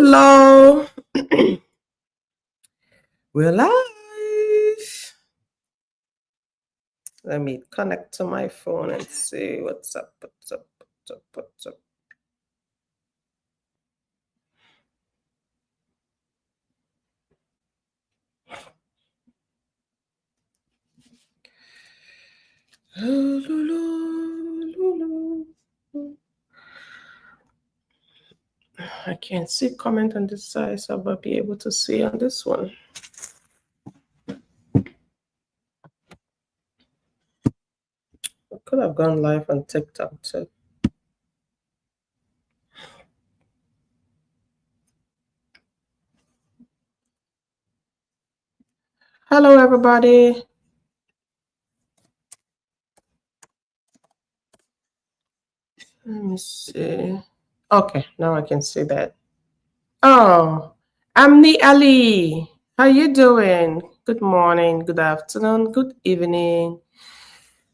Hello. We're live. Let me connect to my phone and see what's up. I can't see comment on this side, so I'll be able to see on this one. I could have gone live on TikTok too. Hello, everybody. Let me see. Okay, now I can see that. Oh, Amni Ali. How you doing? Good morning, good afternoon, good evening.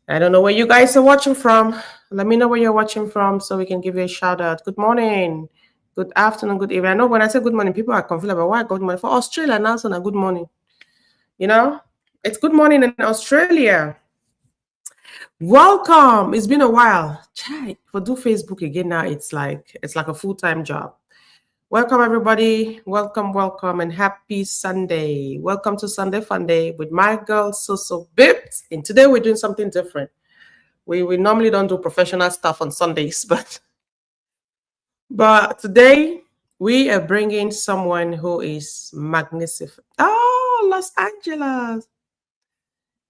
I don't know where you guys are watching from. Let me know where you're watching from so we can give you a shout out. Good morning, good afternoon, good evening. I know when I say good morning, people are confused about why good morning. For Australia, now it's a good morning. You know, it's good morning in Australia. Welcome. It's been a while. Chai, for do Facebook again now, it's like a full-time job. Welcome everybody. Welcome, and happy Sunday. Welcome to Sunday Fun Day with my girl So Bibbs. And today we're doing something different. We normally don't do professional stuff on Sundays, but today we are bringing someone who is magnificent. Oh, Los Angeles.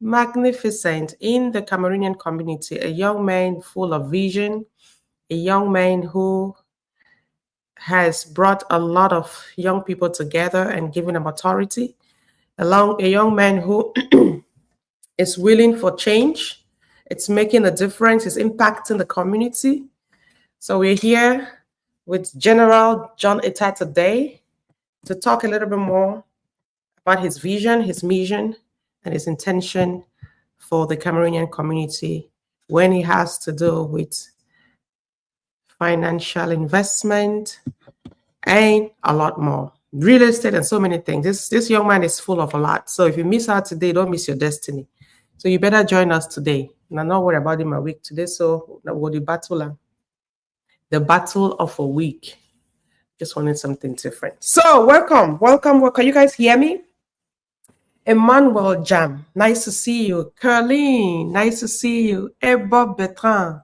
Magnificent in the Cameroonian community, a young man full of vision, a young man who has brought a lot of young people together and given them authority, a young man who is willing for change. It's making a difference. It's impacting the community. So we're here with General John Etta today to talk a little bit more about his vision, his mission, and his intention for the Cameroonian community when it has to do with financial investment and a lot more. Real estate and so many things. This young man is full of a lot. So if you miss out today, don't miss your destiny. So you better join us today. And I'm not worried about in my week today. So we'll the battle of a week. Just wanted something different. So welcome. Can you guys hear me? Emmanuel Jam, nice to see you. Caroline, nice to see you. Eba Bertrand,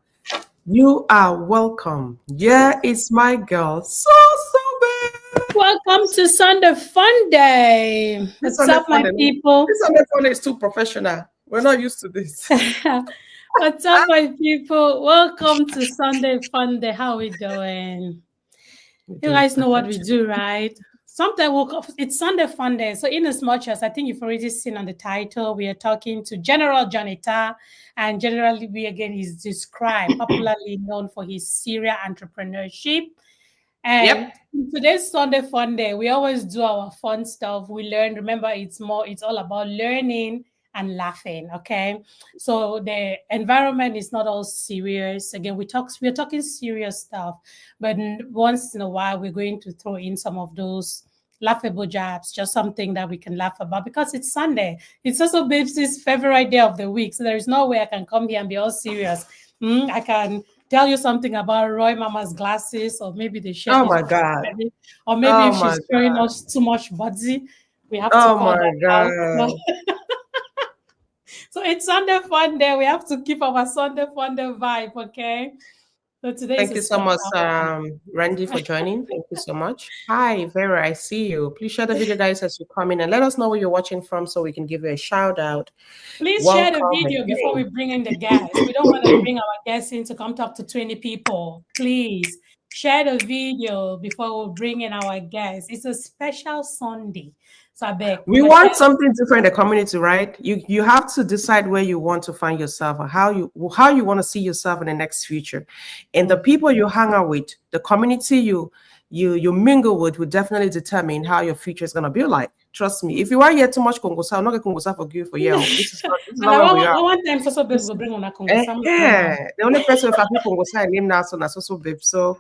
you are welcome. Yeah, it's my girl. So bad. Welcome to Sunday Fun Day. What's up, my people? This Sunday Fun Day is too professional. We're not used to this. What's up, my people? Welcome to Sunday Fun Day. How are we doing? You guys know what we do, right? Sometimes it's Sunday Fun Day. So in as much as I think you've already seen on the title, we are talking to General John Etta, and generally is described, popularly known for his serial entrepreneurship. And today's Sunday Fun Day, we always do our fun stuff. We learn. Remember, it's all about learning and laughing. Okay, so the environment is not all serious. Again, we're talking serious stuff, but once in a while we're going to throw in some of those laughable jabs, just something that we can laugh about because it's Sunday. It's also Babes' favorite day of the week, so there is no way I can come here and be all serious. I can tell you something about Roy Mama's glasses, or maybe the shirt. Oh my God! Or maybe if she's showing us too much budsy, we have to call that out. So it's Sunday Fun Day. We have to keep our Sunday Fun Day vibe, okay? So today. Thank you so much, Randy, for joining. Thank you so much. Hi, Vera, I see you. Please share the video, guys, as you come in, and let us know where you're watching from so we can give you a shout out. Please share the video before we bring in the guests. We don't want to bring our guests in to come talk to 20 people. Please share the video before we bring in our guests. It's a special Sunday. So I beg. We want something different in the community, right? You have to decide where you want to find yourself or how you want to see yourself in the next future. And the people you hang out with, the community you mingle with will definitely determine how your future is gonna be like. Trust me. If you are here too much Congosa, I'm not gonna Congosa for you for you. This is not where we are. One time for Babes will bring on a Congosa. The only person who can Congosa name now so Babe. So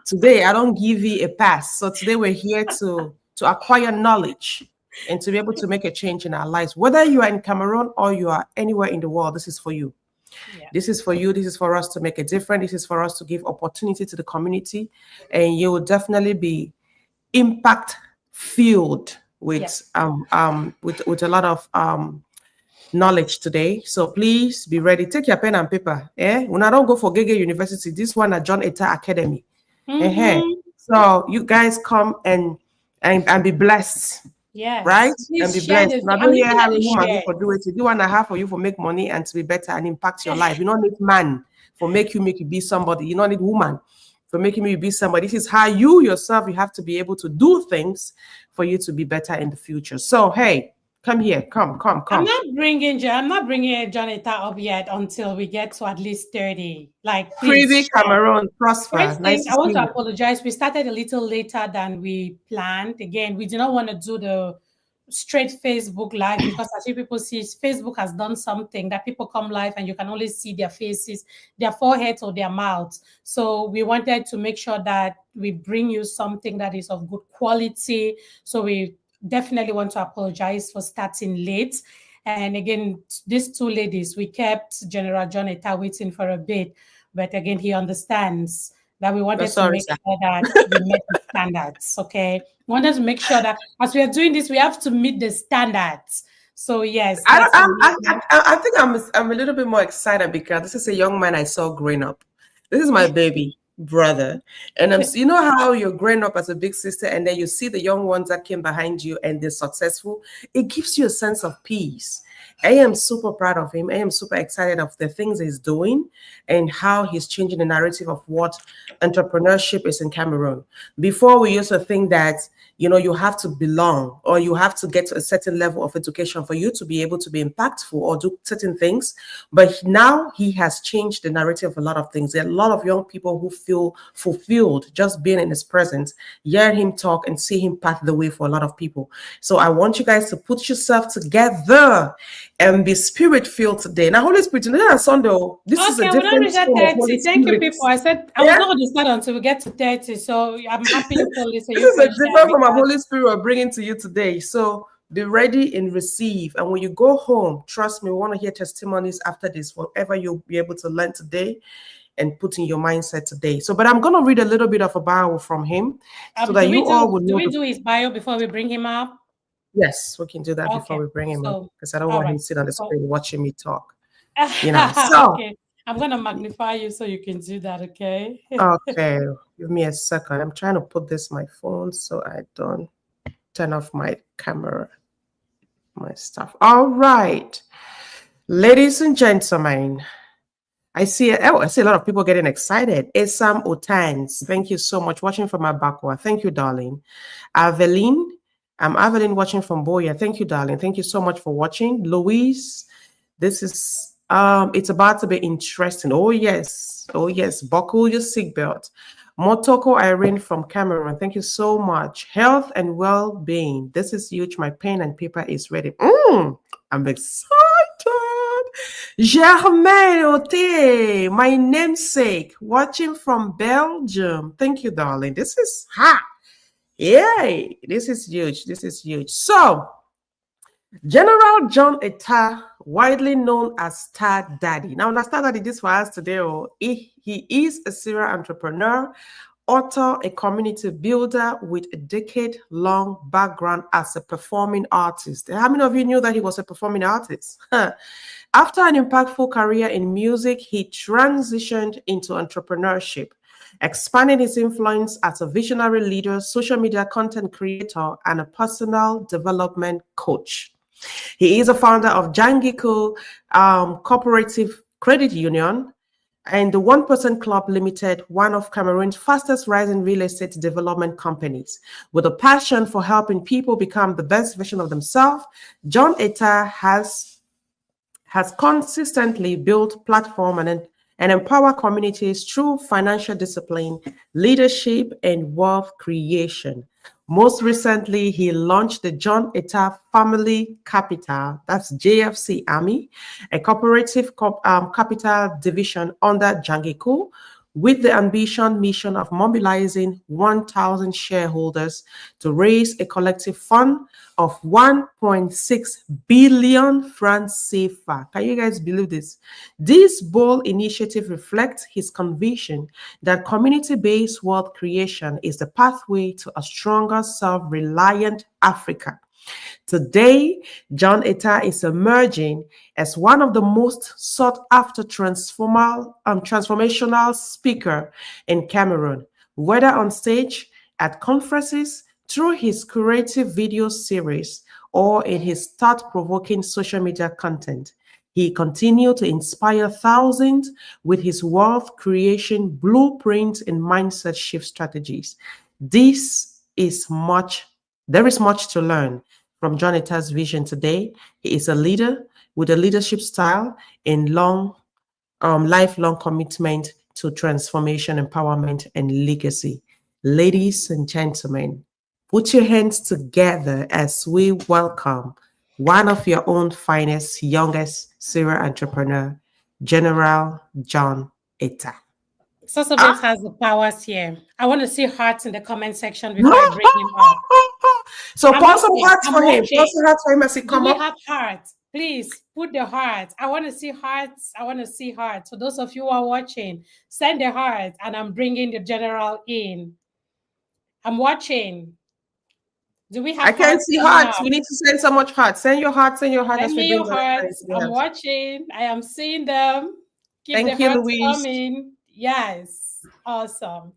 Today, I don't give you a pass. So today we're here to acquire knowledge and to be able to make a change in our lives. Whether you are in Cameroon or you are anywhere in the world, this is for you. Yeah. This is for you. This is for us to make a difference. This is for us to give opportunity to the community. And you will definitely be impact filled Yeah. with a lot of knowledge today. So please be ready. Take your pen and paper. When I don't go for Gege University, this one at John Etta Academy. Mm-hmm. So you guys come and be blessed, right? Yes. And be Please share blessed. this. Now I'm don't hear looking how at a the woman go share. for do it. You do one and a half for you for make money and to be better and impact your life. You don't need man for make you be somebody. You don't need woman for making you be somebody. This is how you yourself, you have to be able to do things for you to be better in the future. So hey, come here, come, come, come. I'm not bringing Jonathan up yet until we get to at least 30. Like, please Freebie share. Cameroon, prosper. First thing, Nice to I want see to you. apologize. We started a little later than we planned. Again, we did not want to do the straight Facebook live because as you people see, Facebook has done something that people come live and you can only see their faces, their foreheads or their mouths. So we wanted to make sure that we bring you something that is of good quality. So we definitely want to apologize for starting late. And again, these two ladies, we kept General John Etta waiting for a bit, but again, he understands that we No, wanted to sorry, make sir. sure that we met the standards. Okay, we wanted to make sure that as we are doing this, we have to meet the standards. So yes, I don't. that's the reason. I think I'm a little bit more excited because this is a young man I saw growing up. This is my baby brother, and you know how you're growing up as a big sister, and then you see the young ones that came behind you, and they're successful. It gives you a sense of peace. I am super proud of him. I am super excited of the things he's doing and how he's changing the narrative of what entrepreneurship is in Cameroon. Before we used to think that you have to belong or you have to get to a certain level of education for you to be able to be impactful or do certain things. But now he has changed the narrative of a lot of things. There are a lot of young people who feel fulfilled just being in his presence, hear him talk and see him path the way for a lot of people. So I want you guys to put yourself together and be spirit filled today. Now, Holy Spirit, today and Sunday, this is a Okay, we're not different reached at form of Holy 30. Thank you, Spirit. people. I said I was Yeah. not going to start until we get to 30. So I'm happy you told this so This you is a can share different form of because Holy Spirit we're bringing to you today. So be ready and receive. And when you go home, trust me, we want to hear testimonies after this, whatever you'll be able to learn today and put in your mindset today. So, but I'm going to read a little bit of a bio from him so that you all will do know we do his bio before we bring him up? yes, we can do that before Okay. we bring him up So because I don't all want right. him sitting on the So screen watching me talk. So, okay. I'm gonna magnify you so you can do that, okay? okay, give me a second. I'm trying to put this my phone so I don't turn off my camera, my stuff. All right, ladies and gentlemen, I see a lot of people getting excited. Esam Otans, thank you so much. Watching from Abakwa. Thank you, darling. Aveline, I'm Aveline watching from Boya. Thank you, darling. Thank you so much for watching. Louise, this is it's about to be interesting. Oh yes. Oh yes. Buckle your seatbelt. Motoko Irene from Cameroon. Thank you so much. Health and well-being. This is huge. My pen and paper is ready. I'm excited. Germaine Ote, my namesake, watching from Belgium. Thank you, darling. This is hot. Yay. This is huge. This is huge. So, General John Etta, widely known as Star Daddy. Now, Star Daddy, this for us today. He is a serial entrepreneur, author, a community builder with a decade-long background as a performing artist. How many of you knew that he was a performing artist? After an impactful career in music, he transitioned into entrepreneurship, expanding his influence as a visionary leader, social media content creator, and a personal development coach. He is a founder of Jangico Cooperative Credit Union and the 1% Club Limited, one of Cameroon's fastest rising real estate development companies. With a passion for helping people become the best version of themselves, John Etta has consistently built platform and empower communities through financial discipline, leadership, and wealth creation. Most recently, he launched the John Etta Family Capital, that's JFC Army, a cooperative capital division under Jangiku, with the ambition mission of mobilizing 1,000 shareholders to raise a collective fund of 1.6 billion francs CFA. Can you guys believe this? This bold initiative reflects his conviction that community-based wealth creation is the pathway to a stronger, self-reliant Africa. Today, John Etta is emerging as one of the most sought after transformational speaker in Cameroon, whether on stage, at conferences, through his creative video series, or in his thought-provoking social media content. He continued to inspire thousands with his wealth creation blueprint and mindset shift strategies. This is much, there is much to learn from John Etta's vision today. He is a leader with a leadership style and lifelong commitment to transformation, empowerment, and legacy. Ladies and gentlemen, put your hands together as we welcome one of your own finest, youngest serial entrepreneur, General John Etta. Soso Ah. Babes has the powers here. I want to see hearts in the comment section before I bring him up. So I'm pour some watching. hearts I'm for him. watching. Pour some hearts for him as he Do come we up. have hearts? Please put the hearts. I want to see hearts. I want to see hearts. For those of you who are watching, send the hearts, and I'm bringing the general in. I'm watching. Do we have I can't hearts see coming hearts. up? We need to send so much hearts. Send your hearts Send as we me bring your Valentine's hearts. to the I'm house. watching. I am seeing them. Keep the Thank you, hearts Louise. coming. Yes. Awesome.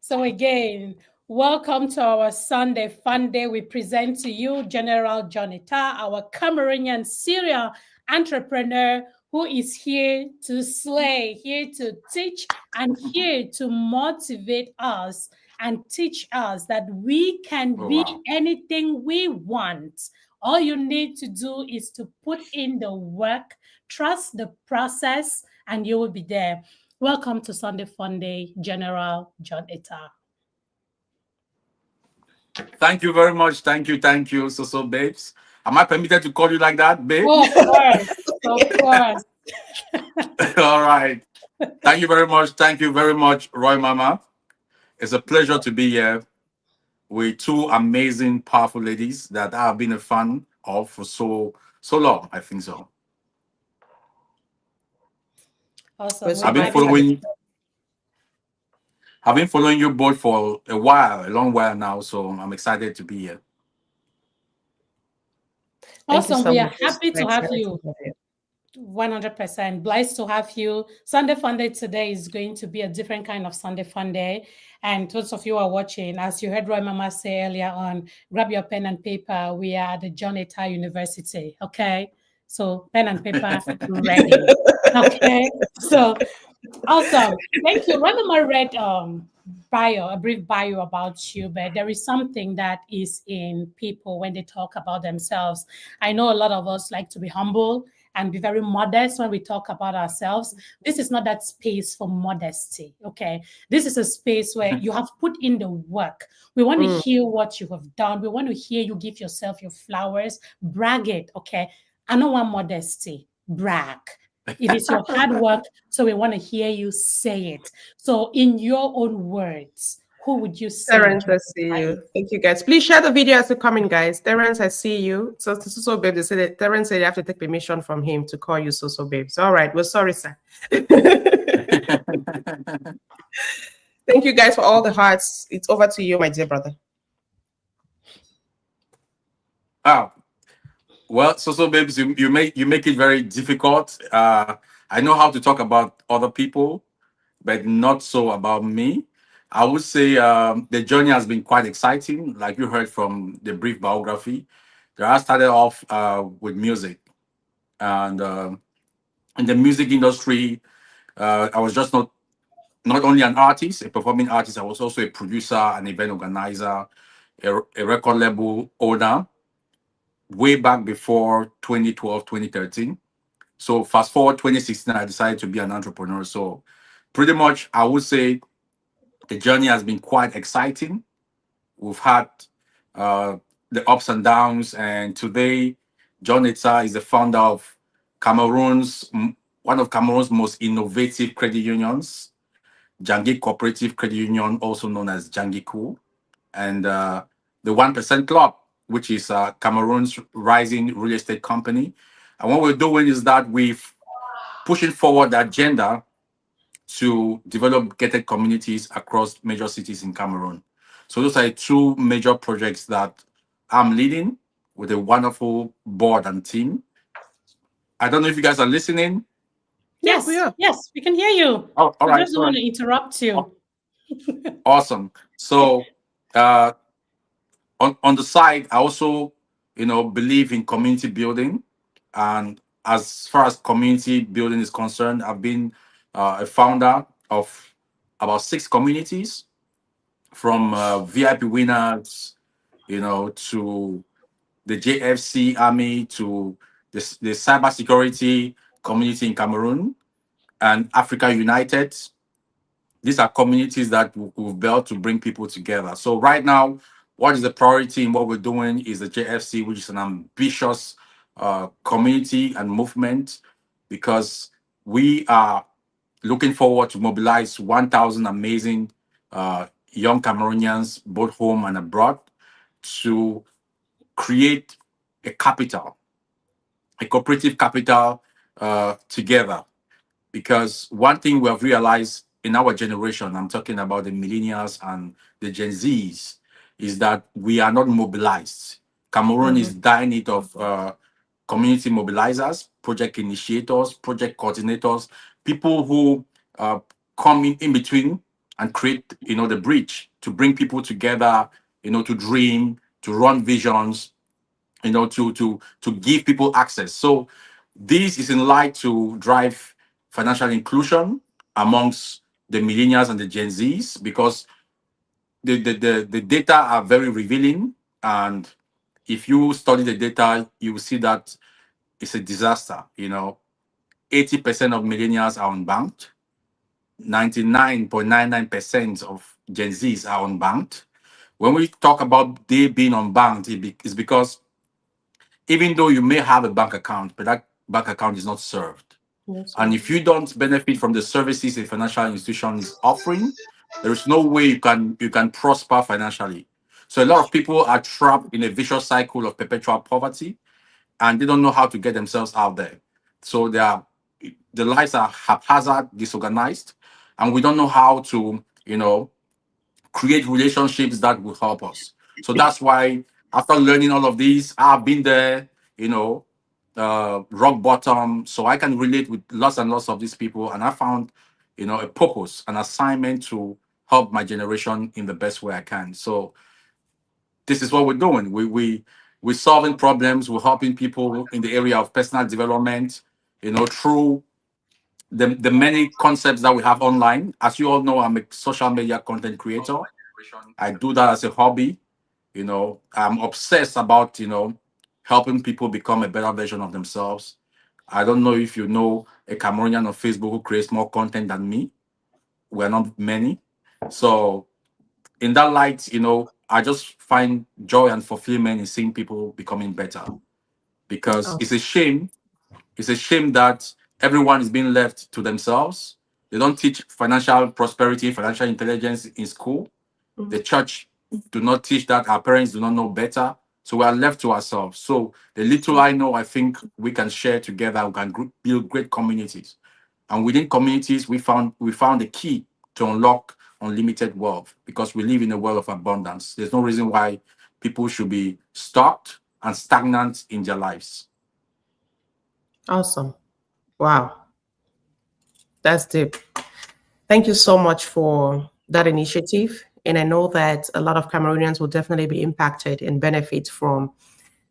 So again, welcome to our Sunday Fun Day. We present to you General John Etta, our Cameroonian serial entrepreneur who is here to slay, here to teach, and here to motivate us and teach us that we can be anything we want. All you need to do is to put in the work, trust the process, and you will be there. Welcome to Sunday Fun Day, General John Etta. Thank you very much. Thank you, Soso Babes. Am I permitted to call you like that, babe? Oh, of course, of course. All right. Thank you very much. Thank you very much, Roy Mama. It's a pleasure to be here with two amazing, powerful ladies that I've been a fan of for so long. I think so. Awesome. So I've been glad to have following. I've been following you both for a while, a long while now. So I'm excited to be here. Thank you Awesome. so We are much. happy We're to have excited to you. have you. 100%. Blessed to have you. Sunday Fun Day today is going to be a different kind of Sunday Fun Day. And those of you who are watching, as you heard Roy Mama say earlier on, grab your pen and paper. We are at the John Etta University. Okay. So pen and paper ready. Okay. So awesome. Thank you. Roy Mama read a brief bio about you, but there is something that is in people when they talk about themselves. I know a lot of us like to be humble and be very modest when we talk about ourselves. This is not that space for modesty, okay? This is a space where you have put in the work. We want to hear what you have done. We want to hear you give yourself your flowers, brag it, okay? I don't want modesty, brag. It is your hard work, so we want to hear you say it. So in your own words, who would you say? Terrence, I see you. Thank you, guys. Please share the video as you come in, guys. Terrence, I see you. So babe, they said that Terrence said you have to take permission from him to call you so babes. All right. Well, sorry, sir. Thank you, guys, for all the hearts. It's over to you, my dear brother. Oh, well, Soso Babes, you make it very difficult. I know how to talk about other people, but not so about me. I would say the journey has been quite exciting, like you heard from the brief biography. I started off with music, and in the music industry, I was just not only an artist, a performing artist. I was also a producer, an event organizer, a record label owner, way back before 2012, 2013. So fast forward 2016, I decided to be an entrepreneur. So pretty much, I would say the journey has been quite exciting. We've had uh, the ups and downs, and today, John Etta is the founder of one of Cameroon's most innovative credit unions. Jangi Cooperative Credit Union, also known as Jangiku, and the 1% Club, which is Cameroon's rising real estate company. And what we're doing is that we've pushing forward the agenda to develop gated communities across major cities in Cameroon. So those are two major projects that I'm leading with a wonderful board and team. I don't know if you guys are listening. Yeah, we Yes, are. yes, we can hear you. Oh, all We right, just don't all want right. to interrupt you. Awesome. So uh, on the side, I also, believe in community building, and as far as community building is concerned, I've been a founder of about 6 communities, from VIP winners, to the JFC Army, to the cybersecurity community in Cameroon, and Africa United. These are communities that we've built to bring people together. So right now, what is the priority in what we're doing is the JFC, which is an ambitious community and movement, because we are looking forward to mobilize 1,000 amazing young Cameroonians, both home and abroad, to create a capital, a cooperative capital together. Because one thing we have realized in our generation, I'm talking about the millennials and the Gen Zs, is that we are not mobilized. Cameroon Mm-hmm. is dying need of community mobilizers, project initiators, project coordinators, people who uh, come in between and create, the bridge to bring people together, to dream, to run visions, to give people access. So this is in light to drive financial inclusion amongst the millennials and the Gen Zs, because the data are very revealing. And if you study the data, you will see that it's a disaster. 80% of millennials are unbanked, 99.99% of Gen Zs are unbanked. When we talk about they being unbanked, it's because even though you may have a bank account, but that bank account is not served. Yes, And sir. if you don't benefit from the services a financial institution is offering, there is no way you can prosper financially. So a lot of people are trapped in a vicious cycle of perpetual poverty, and they don't know how to get themselves out there. So the lives are haphazard, disorganized, and we don't know how to, create relationships that will help us. So that's why, after learning all of these, I've been there, rock bottom. So I can relate with lots and lots of these people. And I found, a purpose, an assignment to help my generation in the best way I can. So this is what we're doing. We're solving problems, we're helping people in the area of personal development, through the many concepts that we have online. As you all know, I'm a social media content creator. I do that as a hobby. I'm obsessed about, helping people become a better version of themselves. I don't know if you know a Cameroonian on Facebook who creates more content than me. We're not many. So in that light, I just find joy and fulfillment in seeing people becoming better, because Awesome. it's a shame that everyone is being left to themselves. They don't teach financial prosperity, financial intelligence in school. The church do not teach that. Our parents do not know better. So we are left to ourselves. So the little I know, I think we can share together. We can build great communities. And within communities, we found the key to unlock unlimited wealth, because we live in a world of abundance. There's no reason why people should be stuck and stagnant in their lives. Awesome. Wow. That's deep. Thank you so much for that initiative. And I know that a lot of Cameroonians will definitely be impacted and benefit from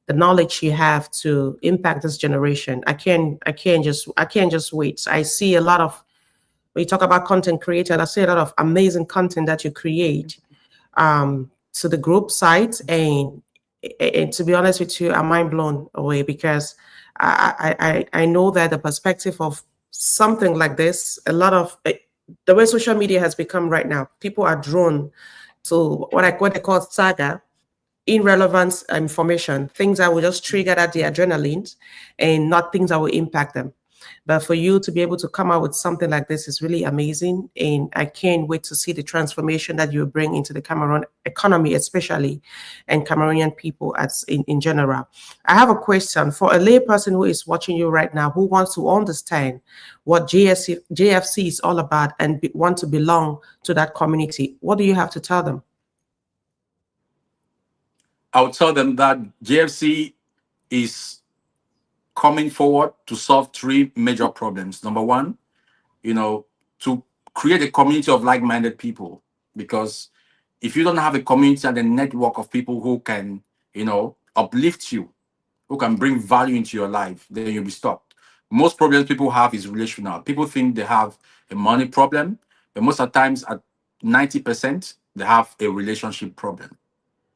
the knowledge you have to impact this generation. I can't just wait. I see a lot of, when you talk about content creators, I see a lot of amazing content that you create to the group sites, and to be honest with you, I'm mind blown away, because I know that the perspective of something like this, a lot of the way social media has become right now, people are drawn to what they call saga, irrelevant information, things that will just trigger that the adrenaline, and not things that will impact them. But for you to be able to come out with something like this is really amazing. And I can't wait to see the transformation that you bring into the Cameroon economy, especially, and Cameroonian people as in general. I have a question for a lay person who is watching you right now, who wants to understand what JFC is all about and want to belong to that community. What do you have to tell them? I would tell them that JFC is coming forward to solve three major problems. Number one, to create a community of like-minded people. Because if you don't have a community and a network of people who can, uplift you, who can bring value into your life, then you'll be stopped. Most problems people have is relational. People think they have a money problem, but most of the times, at 90%, they have a relationship problem.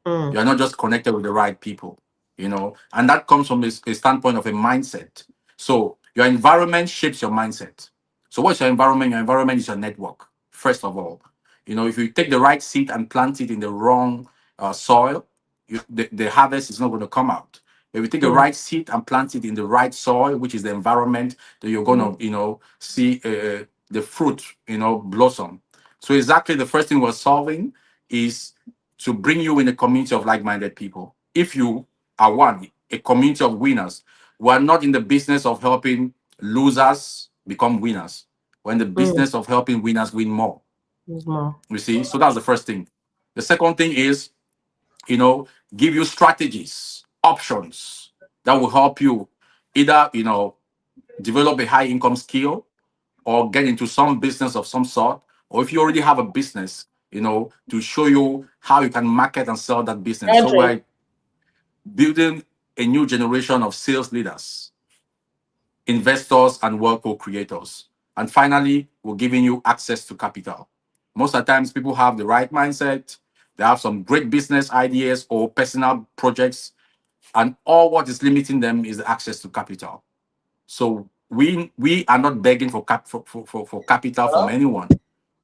Mm, You're not just connected with the right people, and that comes from a standpoint of a mindset. So your environment shapes your mindset. So what's your environment? Your environment is your network, first of all. If you take the right seed and plant it in the wrong soil, the harvest is not going to come out. If you take the mm, right seed and plant it in the right soil, which is the environment, then you're going to, see the fruit, blossom. So exactly the first thing we're solving is to bring you in a community of like-minded people. If you are a community of winners, we're not in the business of helping losers become winners. We're in the mm. business of helping winners win more. There's more. You see? So that's the first thing. The second thing is, you know, give you strategies, options that will help you either, develop a high income skill or get into some business of some sort. Or if you already have a business, to show you how you can market and sell that business. So Audrey. we're building a new generation of sales leaders, investors, and world co-creators. And finally, we're giving you access to capital. Most of the times, people have the right mindset, they have some great business ideas or personal projects, and all what is limiting them is the access to capital. So we are not begging for capital from anyone.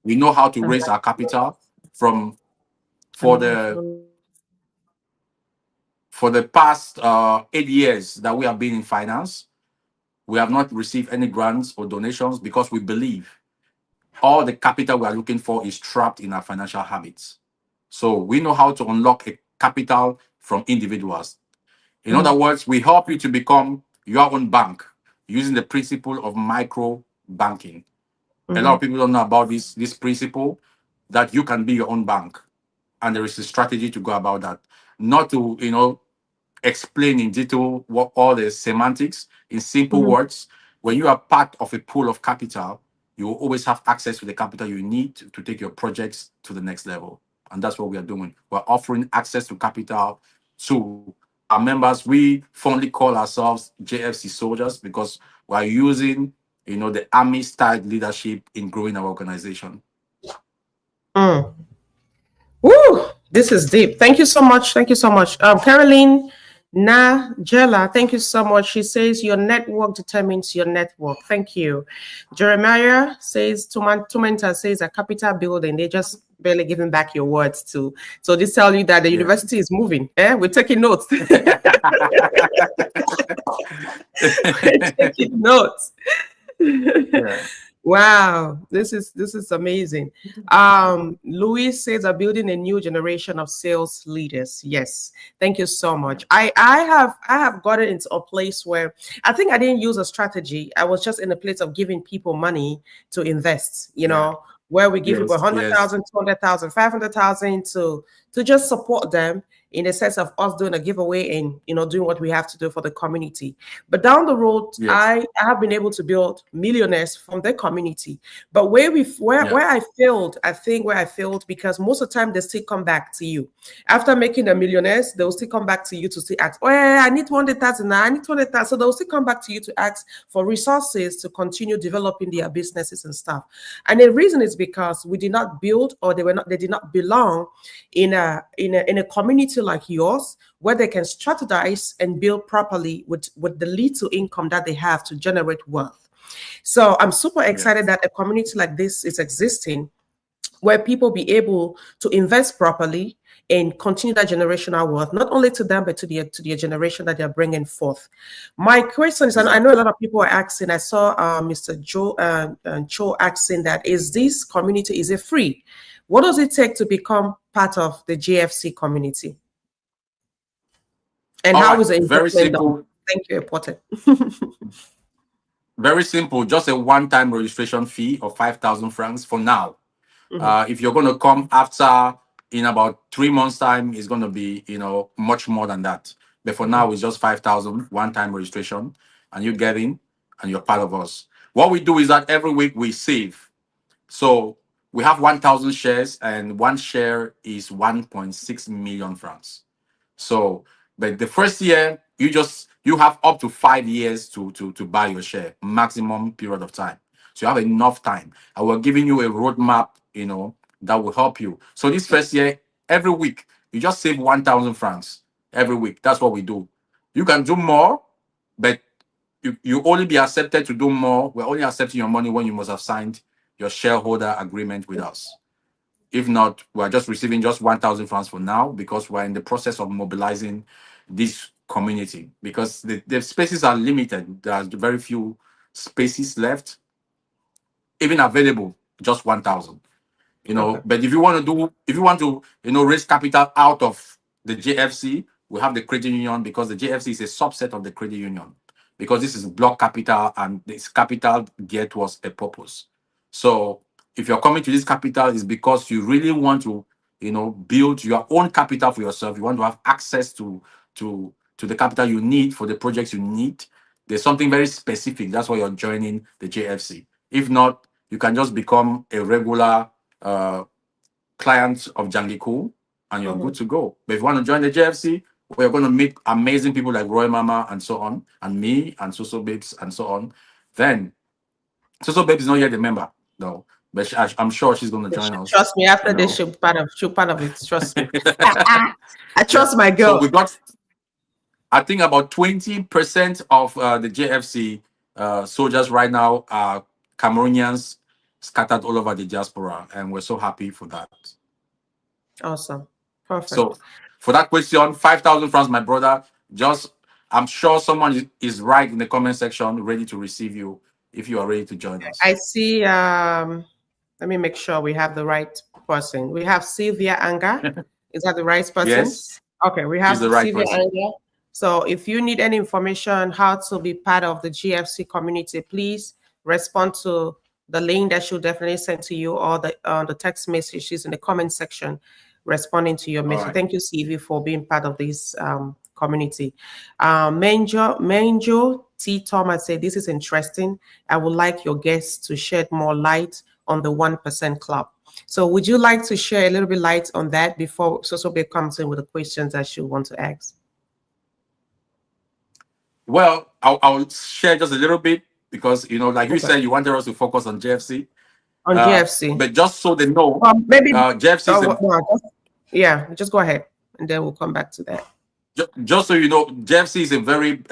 We know how to raise our capital from for the for the past 8 years that we have been in finance. We have not received any grants or donations because we believe all the capital we are looking for is trapped in our financial habits. So we know how to unlock a capital from individuals. In other words, we help you to become your own bank using the principle of micro banking. A lot of people don't know about this principle that you can be your own bank, and there is a strategy to go about that. Not to explain in detail what all the semantics in simple words. When you are part of a pool of capital, you will always have access to the capital you need to take your projects to the next level. And that's what we are doing. We're offering access to capital to our members. We fondly call ourselves JFC soldiers because we're using, the army style leadership in growing our organization. Mm. Woo! This is deep. Thank you so much. Thank you so much. Caroline Najela, thank you so much. She says your network determines your network. Thank you. Jeremiah says Tumenta says a capital building. They just barely giving back your words to. So this tell you that the Yeah. university is moving. We're taking notes. We're taking notes. Yeah. Wow, this is amazing. Louis says are building a new generation of sales leaders. Yes, thank you so much. I have gotten into a place where I think I didn't use a strategy. I was just in a place of giving people money to invest, where we give people Yes. 100,000, 200,000, 500,000 to just support them in the sense of us doing a giveaway and doing what we have to do for the community. But down the road, Yes. I have been able to build millionaires from the community. But where I failed, I think where I failed because most of the time they still come back to you after making the millionaires. They'll still come back to you to still ask, "Oh, I need 100,000 now. I need 200,000." So they'll still come back to you to ask for resources to continue developing their businesses and stuff. And the reason is because we did not build, or they did not belong in a community like yours, where they can strategize and build properly with the little income that they have to generate wealth. So I'm super excited that a community like this is existing, where people be able to invest properly and continue that generational wealth, not only to them, but to the generation that they're bringing forth. My question is, and I know a lot of people are asking, I saw Mr. Joe Cho asking that, is this community, is it free? What does it take to become part of the JFC community? And All how right, is the very investment done? simple. Thank you, important. Very simple. Just a one-time registration fee of 5,000 francs for now. If you're going to come after, in about 3 months' time, it's going to be, much more than that. But for now, it's just 5,000 one-time registration, and you get in, and you're part of us. What we do is that every week we save. So we have 1,000 shares, and one share is 1.6 million francs. So, but the first year, you have up to 5 years to buy your share, maximum period of time. So you have enough time. And we're giving you a roadmap, that will help you. So this first year, every week, you just save 1,000 francs every week. That's what we do. You can do more, but you only be accepted to do more. We're only accepting your money when you must have signed your shareholder agreement with us. If not, we're just receiving just 1,000 francs for now, because we're in the process of mobilizing this community, because the spaces are limited. There's very few spaces left, even available, just 1,000. Okay. But if you want to, raise capital out of the JFC, we have the credit union, because the JFC is a subset of the credit union, because this is block capital, and this capital geared towards a purpose. So if you're coming to this capital, it's because you really want to, build your own capital for yourself. You want to have access to the capital you need for the projects you need. There's something very specific. That's why you're joining the JFC. If not, you can just become a regular client of Jangiku, and you're good to go. But if you want to join the JFC, where you're going to meet amazing people like Roy Mama and so on, and me and Soso Babes and so on, then Soso Babes is not yet a member, though. But I'm sure she's going to join us. Trust me, after You this, know. she'll part of it. Trust me. I trust my So girl. we got, I think, about 20% of the JFC soldiers right now are Cameroonians scattered all over the diaspora, and we're so happy for that. Awesome. Perfect. So for that question, 5,000 francs, my brother. Just, I'm sure someone is right in the comment section, ready to receive you if you are ready to join us. I see. Let me make sure we have the right person. We have Sylvia Anga. Is that the right person? Yes, Okay, we she's have the right Sylvia person. Anga. So if you need any information on how to be part of the GFC community, please respond to the link that she'll definitely send to you, or the text message. She's in the comment section responding to your All message. right. Thank you, Sylvia, for being part of this community. Manjo T. Thomas said, this is interesting. I would like your guests to shed more light on the 1% club. So would you like to share a little bit light on that before Sosobe comes in with the questions that you want to ask? Well, I'll share just a little bit, because, like you Okay. said, you wanted us to focus on JFC. On GFC. But just so they know, Maybe JFC is just go ahead, and then we'll come back to that. just so you know, JFC is a very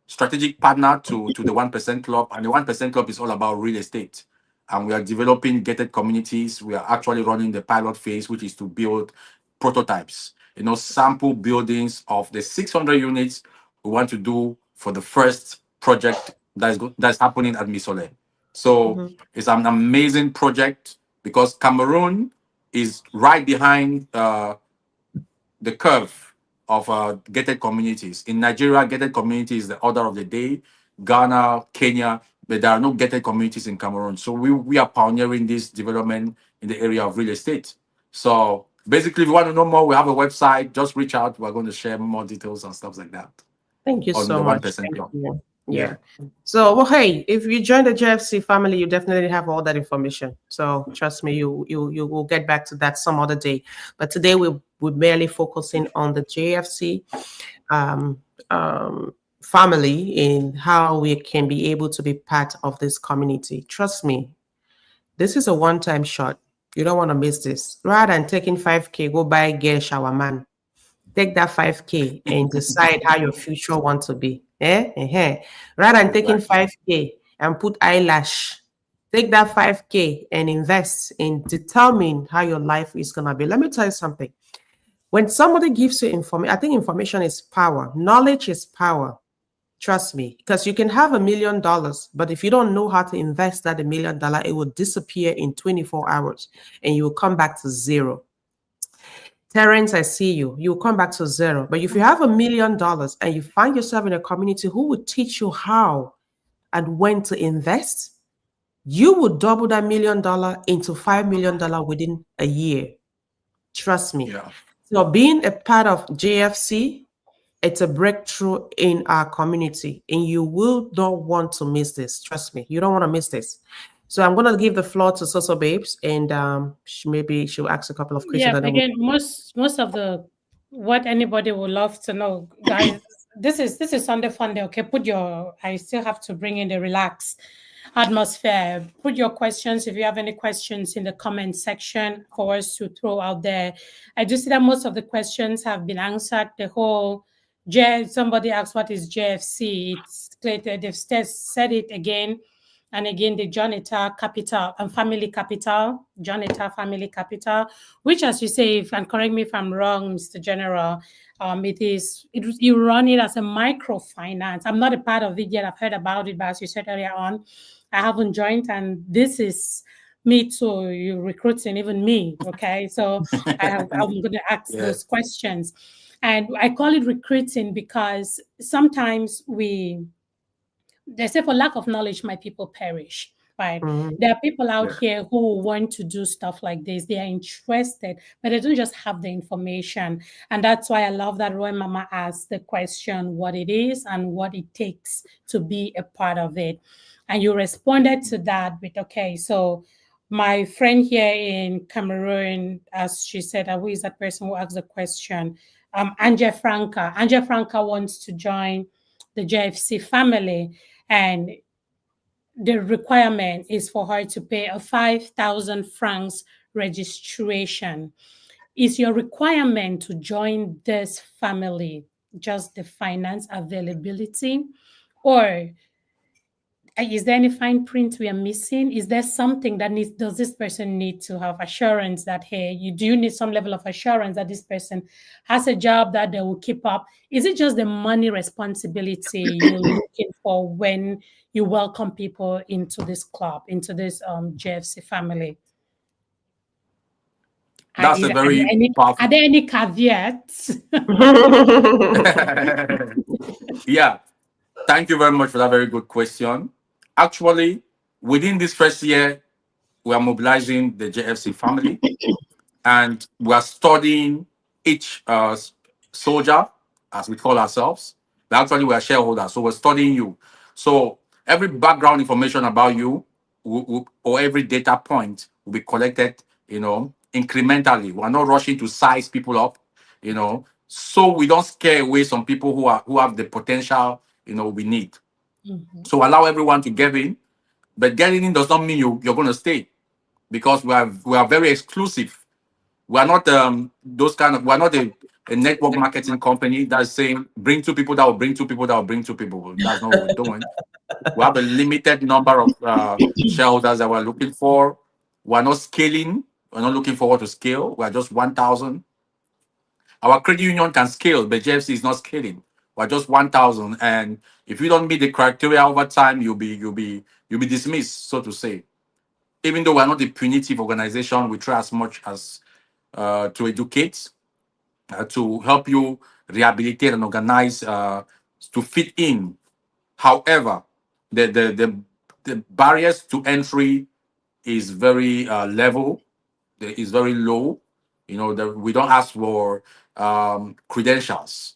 strategic partner to the 1% Club, and the 1% Club is all about real estate. And we are developing gated communities. We are actually running the pilot phase, which is to build prototypes, sample buildings of the 600 units we want to do for the first project that's happening at Misole. So it's an amazing project, because Cameroon is right behind the curve of gated communities. In Nigeria, gated community is the order of the day. Ghana, Kenya, but there are no gated communities in Cameroon. So we are pioneering this development in the area of real estate. So basically, if you want to know more, we have a website. Just reach out. We're going to share more details and stuff like that Thank you on so the much. 1% Thank Club. you. Yeah. So, well, hey, if you join the JFC family, you definitely have all that information. So, trust me, you will get back to that some other day. But today we're merely focusing on the JFC um, family, in how we can be able to be part of this community. Trust me, this is a one-time shot. You don't want to miss this. Rather than taking 5K, go buy gear shower man. Take that 5K and decide how your future want to be. Rather than taking Exactly. 5K and put eyelash, take that 5K and invest and determine how your life is gonna be. Let me tell you something. When somebody gives you information, I think information is power. Knowledge is power. Trust me, because you can have $1 million, but if you don't know how to invest that $1 million, it will disappear in 24 hours and you will come back to zero. Terrence, I see you. You'll come back to zero. But if you have $1 million and you find yourself in a community who will teach you how and when to invest, you will double that $1 million into $5 million within a year. Trust me. Yeah. So being a part of JFC, it's a breakthrough in our community, and you will not want to miss this. Trust me, you don't want to miss this. So I'm going to give the floor to Soso Babes, and maybe she'll ask a couple of questions. Yeah, And then again, most of the what anybody would love to know, guys. This is Sunday fun day. Okay, put your. I still have to bring in the relax atmosphere. Put your questions if you have any questions in the comment section for us to throw out there. I do see that most of the questions have been answered. The whole somebody asked what is JFC. It's clear that they've said it again and again, the John Etta Capital and Family Capital, John Etta Family Capital, which, as you say, and correct me if I'm wrong, Mr. General, you run it as a microfinance. I'm not a part of it yet. I've heard about it, but as you said earlier on, I haven't joined, and this is me too. You recruiting even me, okay? So I'm going to ask Yeah. those questions, and I call it recruiting because sometimes they say for lack of knowledge, my people perish. Right. Mhm. There are people out Yeah. here who want to do stuff like this. They are interested, but they don't just have the information. And that's why I love that Roy Mama asked the question what it is and what it takes to be a part of it. And you responded to that with, okay, so my friend here in Cameroon, as she said, who is that person who asked the question? Anja Franca. Anja Franca wants to join the JFC family, and the requirement is for her to pay a 5,000 francs registration. Is your requirement to join this family just the finance availability, or is there any fine print we are missing? Is there something that does this person need to have assurance that, hey, you need some level of assurance that this person has a job that they will keep up? Is it just the money responsibility you're looking for when you welcome people into this club, into this JFC family? That's a very Are powerful. there any caveats? Yeah. Thank you very much for that very good question. Actually, within this first year, we are mobilizing the JFC family, and we are studying each soldier, as we call ourselves. But actually, we are shareholders, so we're studying you. So every background information about you or every data point will be collected, incrementally. We're not rushing to size people up, so we don't scare away some people who have the potential, we need. Mhm. So allow everyone to get in, but getting in does not mean you're going to stay, because we are very exclusive. We are not we're not a network marketing company that's saying bring two people that will bring two people that will bring two people. That's not what we're doing. We have a limited number of shareholders that we're looking for. We're not scaling. We're not looking forward to scale. We're just 1,000. Our credit union can scale, but JFC is not scaling. We're just 1,000, and if you don't meet the criteria over time, you'll be dismissed, so to say. Even though we're not a punitive organization, we try as much as to educate, to help you rehabilitate and organize, to fit in. However, the barriers to entry is very level, is very low. We don't ask for credentials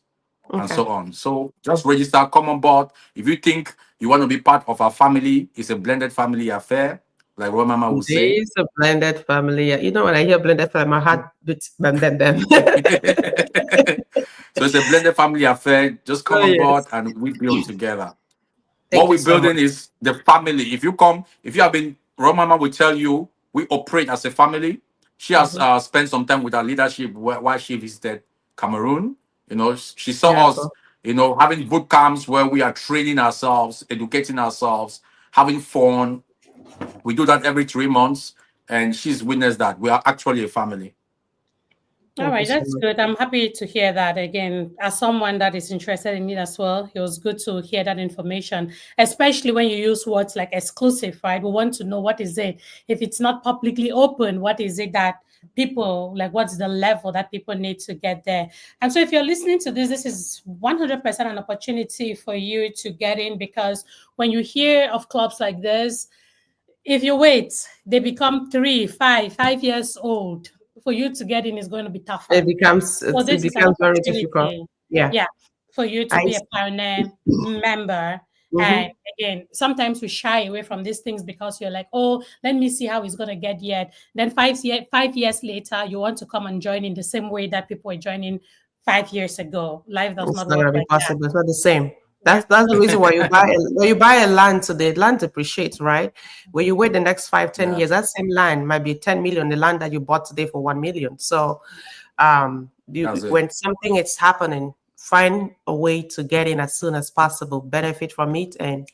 and Okay. so on. So just register, come on board. If you think you want to be part of our family, it's a blended family affair, like what Mama would say. This a blended family. Yeah. You know, when I hear blended family, my heart beats them. So it's a blended family affair. Just come Oh, on board yes. and we build together. What Thank you we're so much. building is the family. If you have been, Mama will tell you, we operate as a family. She has Mhm. spent some time with our leadership while she visited Cameroon. She Yeah, saw us, so having boot camps where we are training ourselves, educating ourselves, having fun. We do that every 3 months, and she's witnessed that. We are actually a family. All Thank you right, so that's much. good. I'm happy to hear that again. As someone that is interested in it as well, it was good to hear that information, especially when you use words like exclusive, right? We want to know what is it. If it's not publicly open, what is it that people like? What's the level that people need to get there? And so, if you're listening to this, this is 100% an opportunity for you to get in because when you hear of clubs like this, if you wait, they become 5 years old. For you to get in is going to be tougher. So It this is an becomes very difficult. opportunity, Yeah. yeah, for you to I be a pioneer member. And mm-hmm. again, sometimes we shy away from these things because you're like, oh, let me see how it's going to get yet. Then 5 years later, you want to come and join in the same way that people were joining 5 years ago. Life does It's not not work gonna be like that. possible. It's not the same. Yeah. That's the reason why you buy a land today, land depreciates, right? When you wait the next five, ten Yeah, years, that same land might be 10 million, the land that you bought today for 1 million. So that's it. when something is happening, find a way to get in as soon as possible, benefit from it and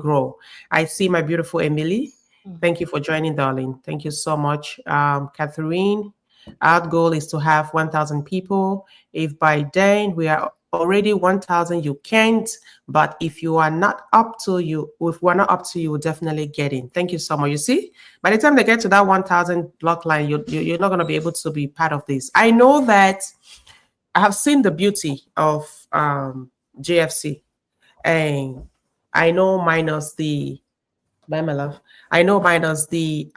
grow. I see my beautiful Emily. Thank you for joining, darling. Thank you so much. Catherine, our goal is to have 1,000 people. If by then we are already 1,000, you can't. But if you are not up to you, if we're not up to you, will definitely get in. Thank you so much. You see, by the time they get to that 1,000 block line, you're not going to be able to be part of this. I know that I have seen the beauty of JFC, and I know minus the Bye, my love. I know minus the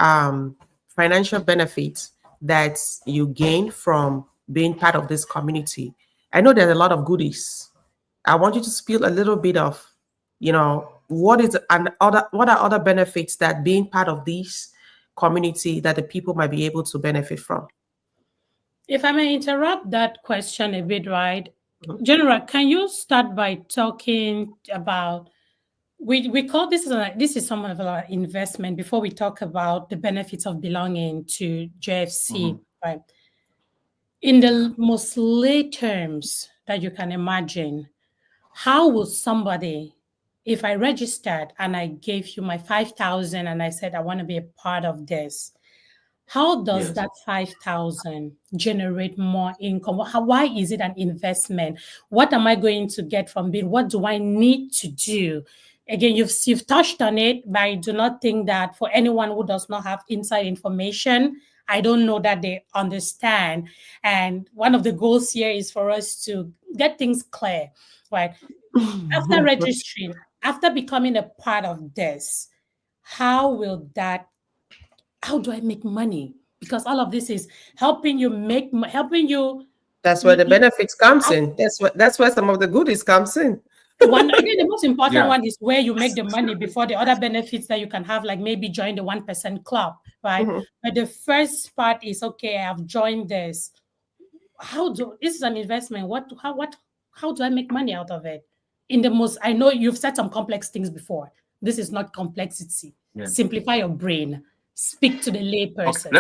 financial benefits that you gain from being part of this community. I know there's a lot of goodies. I want you to spill a little bit of, what are other benefits that being part of this community that the people might be able to benefit from. If I may interrupt that question a bit, right? General, can you start by talking about we call this is somewhat of an investment before we talk about the benefits of belonging to JFC, Mhm. right? In the most lay terms that you can imagine, how will somebody, if I registered and I gave you my 5,000 and I said I want to be a part of this, how does Yes. that 5,000 generate more income? Why is it an investment? What am I going to get from it? What do I need to do? Again, you've touched on it, but I do not think that for anyone who does not have inside information, I don't know that they understand. And one of the goals here is for us to get things clear, right? After registering, after becoming a part of this, how will that how do I make money? Because all of this is helping you. That's where l- the l- benefits comes out- in. That's where some of the goodies comes in. One again, the most important Yeah. one is where you make the money before the other benefits that you can have, like maybe join the 1% club, right? Mhm. But the first part is okay. I have joined this. This is an investment? How do I make money out of it? In the most, I know you've said some complex things before. This is not complexity. Yeah. Simplify your brain. Speak to the lay Okay. person.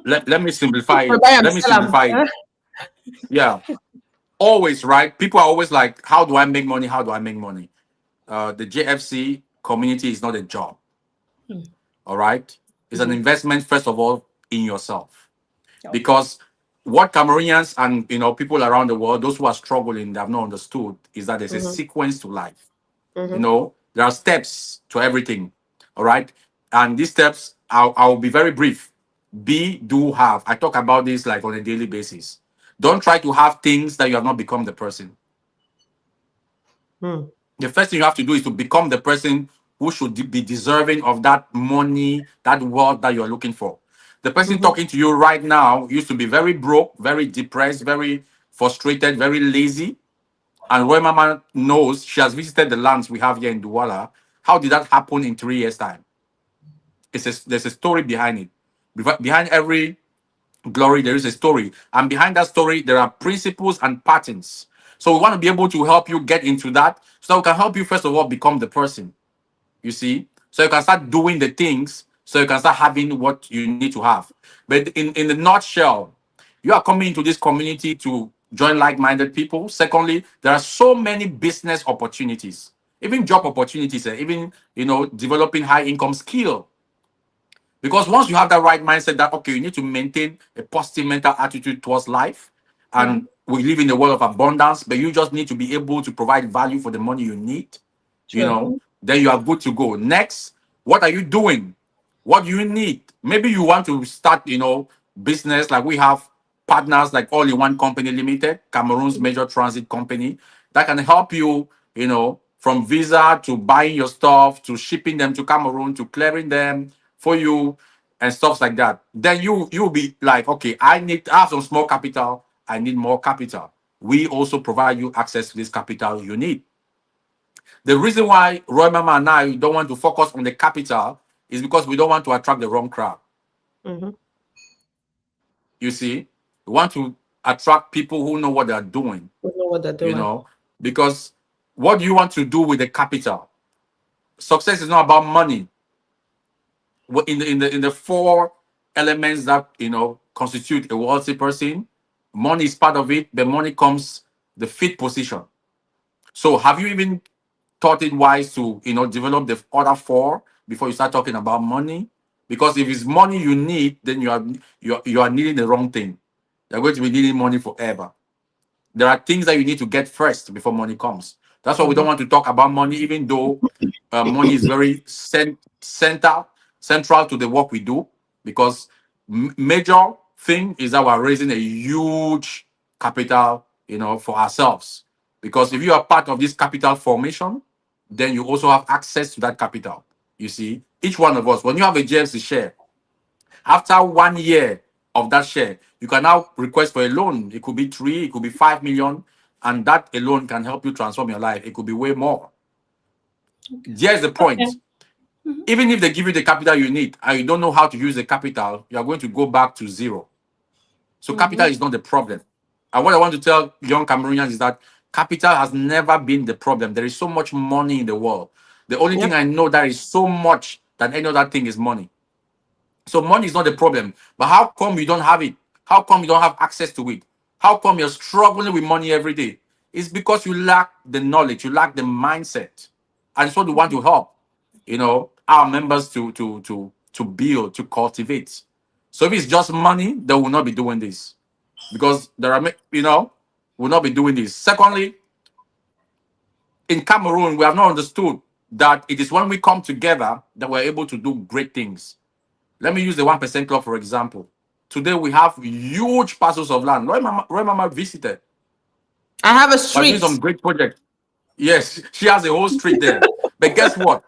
Let me simplify But it. I am Let me salam. simplify it. Yeah. Always, right? People are always like, how do I make money? How do I make money? The JFC community is not a job. All right. It's an Mhm. investment, first of all, in yourself. Okay. Because what Cameroonians and people around the world, those who are struggling, they have not understood is that there's a Mhm, sequence to life. mhm. There are steps to everything. All right. And these steps, I'll be very brief. Be, do, have. I talk about this like on a daily basis. Don't try to have things that you have not become the person. Mm, The first thing you have to do is to become the person who should be deserving of that money, that wealth that you're looking for. The person mhm, talking to you right now used to be very broke, very depressed, very frustrated, very lazy. And Roy Mama knows she has visited the lands we have here in Douala. How did that happen in 3 years' time? There's a story behind it. Behind every glory, there is a story. And behind that story, there are principles and patterns. So we want to be able to help you get into that so that we can help you, first of all, become the person, you see? So you can start doing the things so you can start having what you need to have. But in the nutshell, you are coming into this community to join like-minded people. Secondly, there are so many business opportunities, even job opportunities, and even developing high income skill. Because once you have that right mindset that, okay, you need to maintain a positive mental attitude towards life, Mm-hmm. and we live in a world of abundance, but you just need to be able to provide value for the money you need, True. then you are good to go. Next, what are you doing? What do you need? Maybe you want to start, business. Like we have partners like All in One Company Limited, Cameroon's major transit company, that can help you, from visa to buying your stuff to shipping them to Cameroon to clearing them for you and stuff like that. Then you'll be like, okay, I have some small capital. I need more capital. We also provide you access to this capital you need. The reason why Roy Mama and I don't want to focus on the capital is because we don't want to attract the wrong crowd. Mm-hmm. You see, we want to attract people who know what they're doing, We know what they're you doing. know, because what do you want to do with the capital? Success is not about money. In the four elements that constitute a wealthy person, money is part of it, but money comes the fifth position. So have you even thought it wise to develop the other four before you start talking about money? Because if it's money you need, then you are needing the wrong thing. You're going to be needing money forever. There are things that you need to get first before money comes. That's why we Mm-hmm. don't want to talk about money, even though money is very central to the work we do. Because major thing is that we're raising a huge capital, for ourselves. Because if you are part of this capital formation, then you also have access to that capital. You see, each one of us, when you have a JFC share, after 1 year of that share, you can now request for a loan. It could be 3, it could be 5 million, and that alone can help you transform your life. It could be way more. Okay. Here's the Okay. point. Even if they give you the capital you need and you don't know how to use the capital, you are going to go back to zero. So Mm-hmm. capital is not the problem. And what I want to tell young Cameroonians is that capital has never been the problem. There is so much money in the world. The only thing Yep. I know that is so much than any other thing is money. So money is not the problem. But how come you don't have it? How come you don't have access to it? How come you're struggling with money every day? It's because you lack the knowledge, you lack the mindset. And so we want to help, our members to build, to cultivate. So if it's just money, they will not be doing this. Because will not be doing this. Secondly, in Cameroon, we have not understood that it is when we come together that we're able to do great things. Let me use the 1% Club for example. Today we have huge parcels of land. Roy Mama visited. I have a We're doing some street. great projects. Yes, she has a whole street there. But guess what?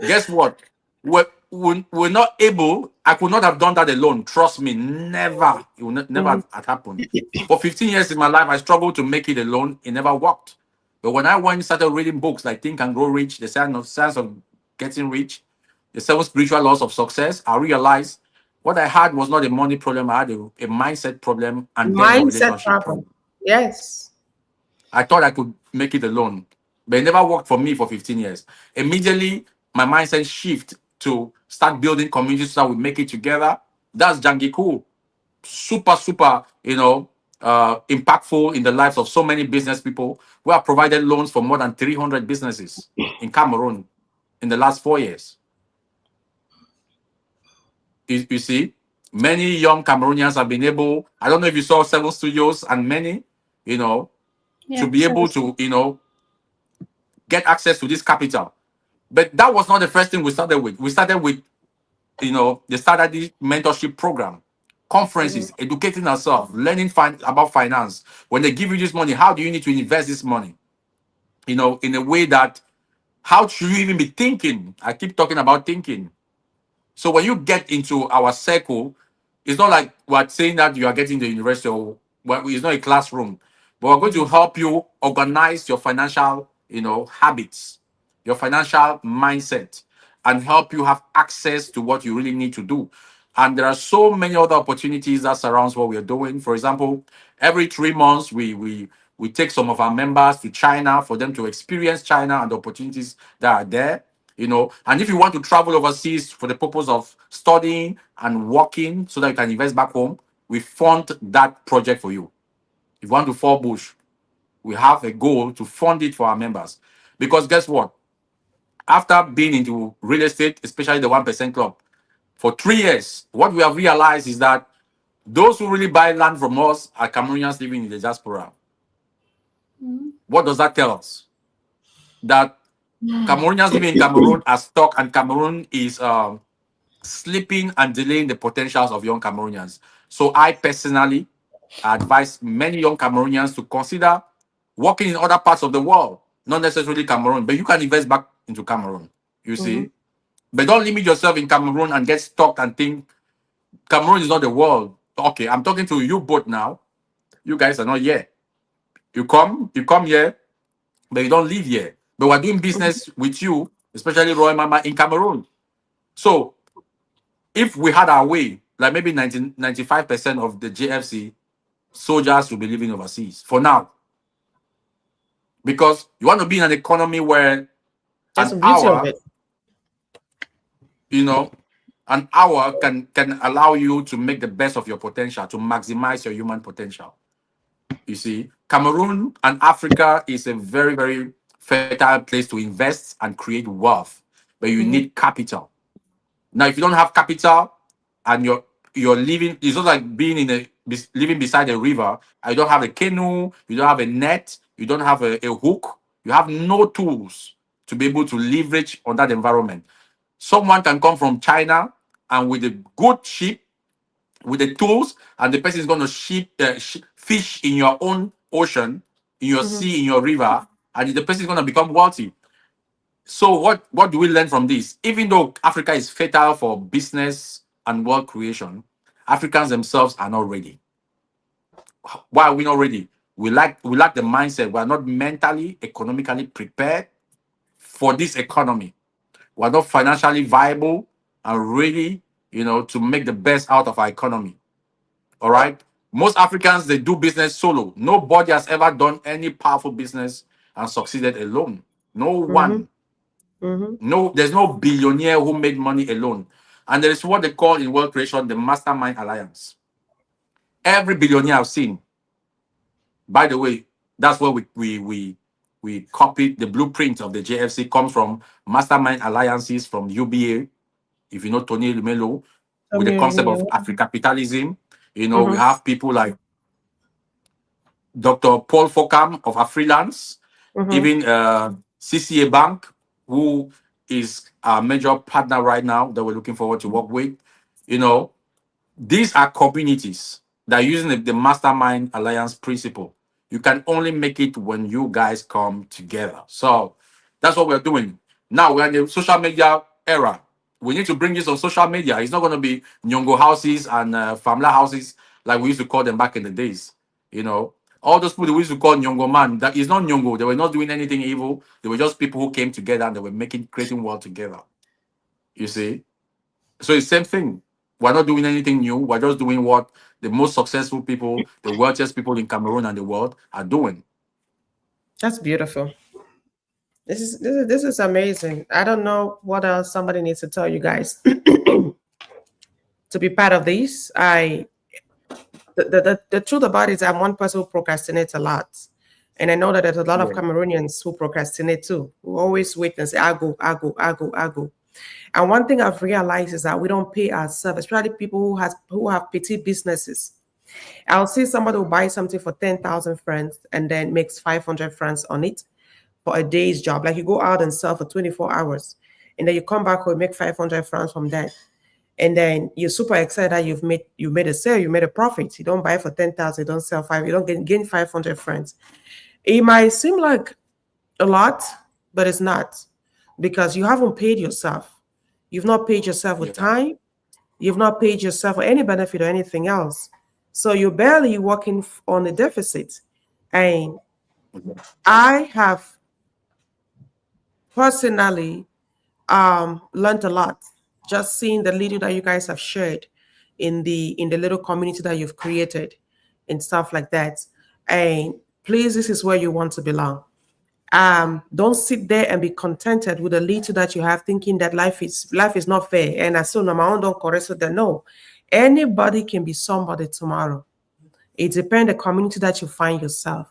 Guess what? We're not able. I could not have done that alone. Trust me, never. It will never Mm-hmm. have happened. For 15 years in my life, I struggled to make it alone. It never worked. But when I went and started reading books like Think and Grow Rich, The Science of Getting Rich, The Seven Spiritual Laws of Success, I realized what I had was not a money problem. I had a mindset problem and then a Mindset relationship problem. problem. Yes. I thought I could make it alone, but it never worked for me for 15 years. Immediately, my mindset shift to start building communities so that we make it together. That's Jangi Cool. Super, super, impactful in the lives of so many business people. We have provided loans for more than 300 businesses in Cameroon in the last 4 years. You see, many young Cameroonians have been able, I don't know if you saw Seven Studios and many, you know, to Yeah. be So able to, get access to this capital. But that was not the first thing we started with. We started with, the started the mentorship program, Mm-hmm. conferences, educating ourselves, learning about finance. When they give you this money, how do you need to invest this money? In a way that, how should you even be thinking? I keep talking about thinking. So when you get into our circle, it's not like we're saying that you are getting the university or it's not a classroom, but we're going to help you organize your financial, habits, your financial mindset, and help you have access to what you really need to do. And there are so many other opportunities that surrounds what we're doing. For example, every 3 months we take some of our members to China for them to experience China and the opportunities that are there. And if you want to travel overseas for the purpose of studying and working so that you can invest back home, we fund that project for you. If you want to fall bush, we have a goal to fund it for our members. Because guess what? After being into real estate, especially the 1% Club, For 3 years, what we have realized is that those who really buy land from us are Cameroonians living in the diaspora. What does that tell us? That Cameroonians living in Cameroon are stuck, and Cameroon is sleeping and delaying the potentials of young Cameroonians. So I personally advise many young Cameroonians to consider working in other parts of the world, not necessarily Cameroon, but you can invest back into Cameroon. You Mm-hmm. see, but don't limit yourself in Cameroon and get stuck and think Cameroon is not the world. Okay, I'm talking to you both now. You guys are not here. You come here, but you don't live here. But we're doing business with you, especially Roy Mama in Cameroon. So if we had our way, like maybe 95% of the JFC soldiers will be living overseas for now. Because you want to be in an economy where That's an the beauty of hour, it. you know, an hour can allow you to make the best of your potential, to maximize your human potential. You see, Cameroon and Africa is a very, very fertile place to invest and create wealth, but you Mm-hmm. need capital. Now, if you don't have capital and you're living, it's not like being living beside a river. You don't have a canoe, you don't have a net, you don't have a hook, you have no tools to be able to leverage on that environment. Someone can come from China and with a good ship, with the tools, and the person is going to fish in your own ocean, in your Mm-hmm. sea, in your river, and the person is going to become wealthy. So what do we learn from this? Even though Africa is fertile for business and wealth creation, Africans themselves are not ready. Why are we not ready? We lack the mindset. We are not mentally, economically prepared for this economy. We are not financially viable and ready, to make the best out of our economy. All right. Most Africans, they do business solo. Nobody has ever done any powerful business and succeeded alone. No Mm-hmm. one. Mm-hmm. No, there's no billionaire who made money alone. And there is what they call in wealth creation the mastermind alliance. Every billionaire I've seen, by the way, that's where we copied the blueprint of the JFC comes from mastermind alliances from UBA. If you know Tony Lumelo, with the concept of Africapitalism, we Mm-hmm. have people like Dr. Paul Fokam of Freelance, Mm-hmm. even CCA Bank, who is our major partner right now that we're looking forward to work with. You know, these are communities that are using the Mastermind Alliance principle. You can only make it when you guys come together. So that's what we're doing. Now we're in the social media era. We need to bring this on social media. It's not going to be Nyongo houses and family houses like we used to call them back in the days. You know, all those people we used to call Nyongo man, that is not Nyongo. They were not doing anything evil. They were just people who came together and they were creating world together. You see? So it's the same thing. We're not doing anything new. We're just doing what the most successful people, the wealthiest people in Cameroon and the world are doing. That's beautiful. This is amazing. I don't know what else somebody needs to tell you guys to be part of this. The truth about it is I'm one person who procrastinates a lot. And I know that there's a lot of Yeah. Cameroonians who procrastinate too, who always wait and say, I go, I go, I go, I go. And one thing I've realized is that we don't pay ourselves, especially people who have petite businesses. I'll see somebody who buys something for 10,000 francs and then makes 500 francs on it for a day's job. Like you go out and sell for 24 hours and then you come back home, make 500 francs from that. And then you're super excited that you made a sale, you made a profit. You don't buy for 10,000, you don't sell five, you don't gain 500 francs. It might seem like a lot, but it's not because you haven't paid yourself. You've not paid yourself with Yeah. time. You've not paid yourself for any benefit or anything else. So you're barely working on a deficit. And I have personally learned a lot just seeing the little that you guys have shared in the little community that you've created and stuff like that. And please, this is where you want to belong. Don't sit there and be contented with the little that you have, thinking that life is not fair. And as soon as my own don't correct that, no, anybody can be somebody tomorrow. It depends the community that you find yourself.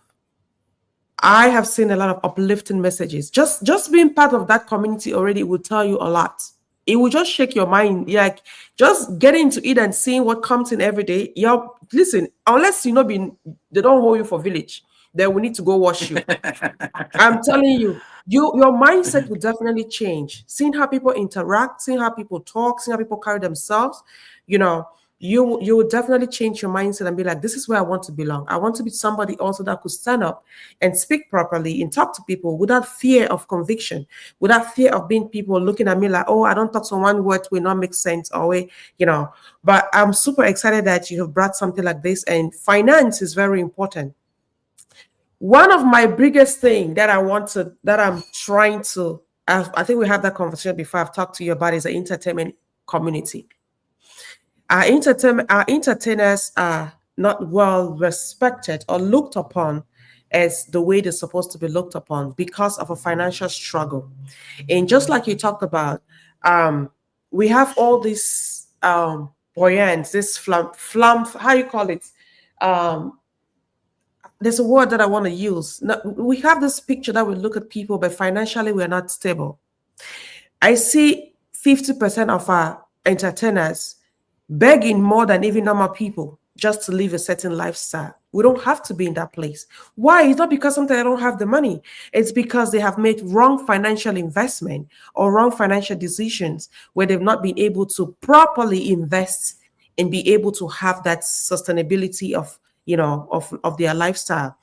I have seen a lot of uplifting messages. Just being part of that community already will tell you a lot. it will just shake your mind. Like just getting into it and seeing what comes in every day. Yeah, listen, unless you know being they don't hold you for village, then we need to go wash you. I'm telling you, your mindset will definitely change. Seeing how people interact, seeing how people talk, seeing how people carry themselves, you know, you will definitely change your mindset and be like, this is where I want to belong. I want to be somebody also that could stand up and speak properly and talk to people without fear of conviction, without fear of being people looking at me like, oh, I don't talk to one word will not make sense or way, you know. But I'm super excited that you have brought something like this, and finance is very important. One of my biggest thing that that I'm trying to, I think we had that conversation before. I've talked to you about is the entertainment community. Our entertainers are not well respected or looked upon as the way they're supposed to be looked upon because of a financial struggle. And just like you talked about, um, we have all these buoyants, this flump, how you call it? Um, there's a word that I want to use. Now, we have this picture that we look at people, but financially we're not stable. I see 50% of our entertainers begging more than even normal people just to live a certain lifestyle. We don't have to be in that place. Why? It's not because sometimes they don't have the money. It's because they have made wrong financial investment or wrong financial decisions where they've not been able to properly invest and be able to have that sustainability of of their lifestyle.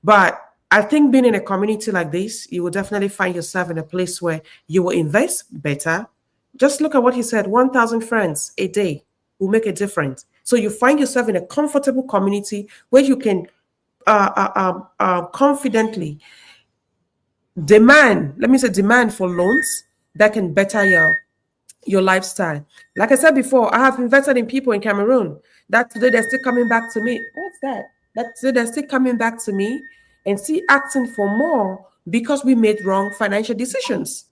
But I think being in a community like this, you will definitely find yourself in a place where you will invest better. Just look at what he said, 1,000 friends a day will make a difference. So you find yourself in a comfortable community where you can confidently demand for loans that can better your lifestyle. Like I said before, I have invested in people in Cameroon that today they're still coming back to me. What's that? That today they're still coming back to me and still asking for more because we made wrong financial decisions.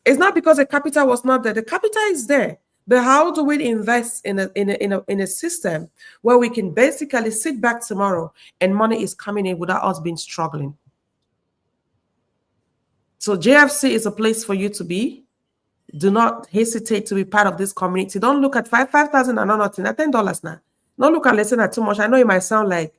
It's not because the capital was not there. The capital is there. But how do we invest in a system where we can basically sit back tomorrow and money is coming in without us being struggling? So JFC is a place for you to be. Do not hesitate to be part of this community. Don't look at 5,000 and not nothing. At $10 now. Don't look at listen at too much. I know it might sound like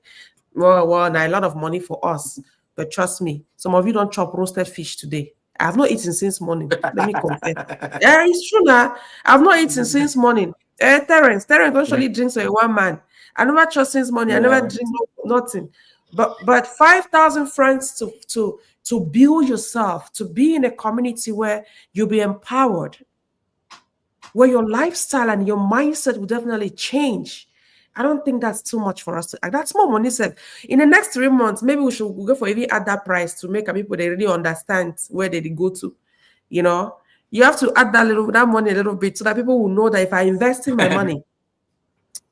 now a lot of money for us, but trust me, some of you don't chop roasted fish today. I have not eaten since morning. Let me confess. Yeah, it's true now. I've not eaten since morning. Terence usually drinks a one man. I never trust since morning. I never Yeah. drink nothing. But 5,000 friends to build yourself, to be in a community where you'll be empowered, where your lifestyle and your mindset will definitely change. I don't think that's too much for us to. That's more money said. In the next 3 months, maybe we should go for even add that price to make people they really understand where they go to. You know, you have to add that money a little bit so that people will know that if I invest in my money,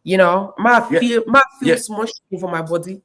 Yeah, my feel yeah, so much for my body,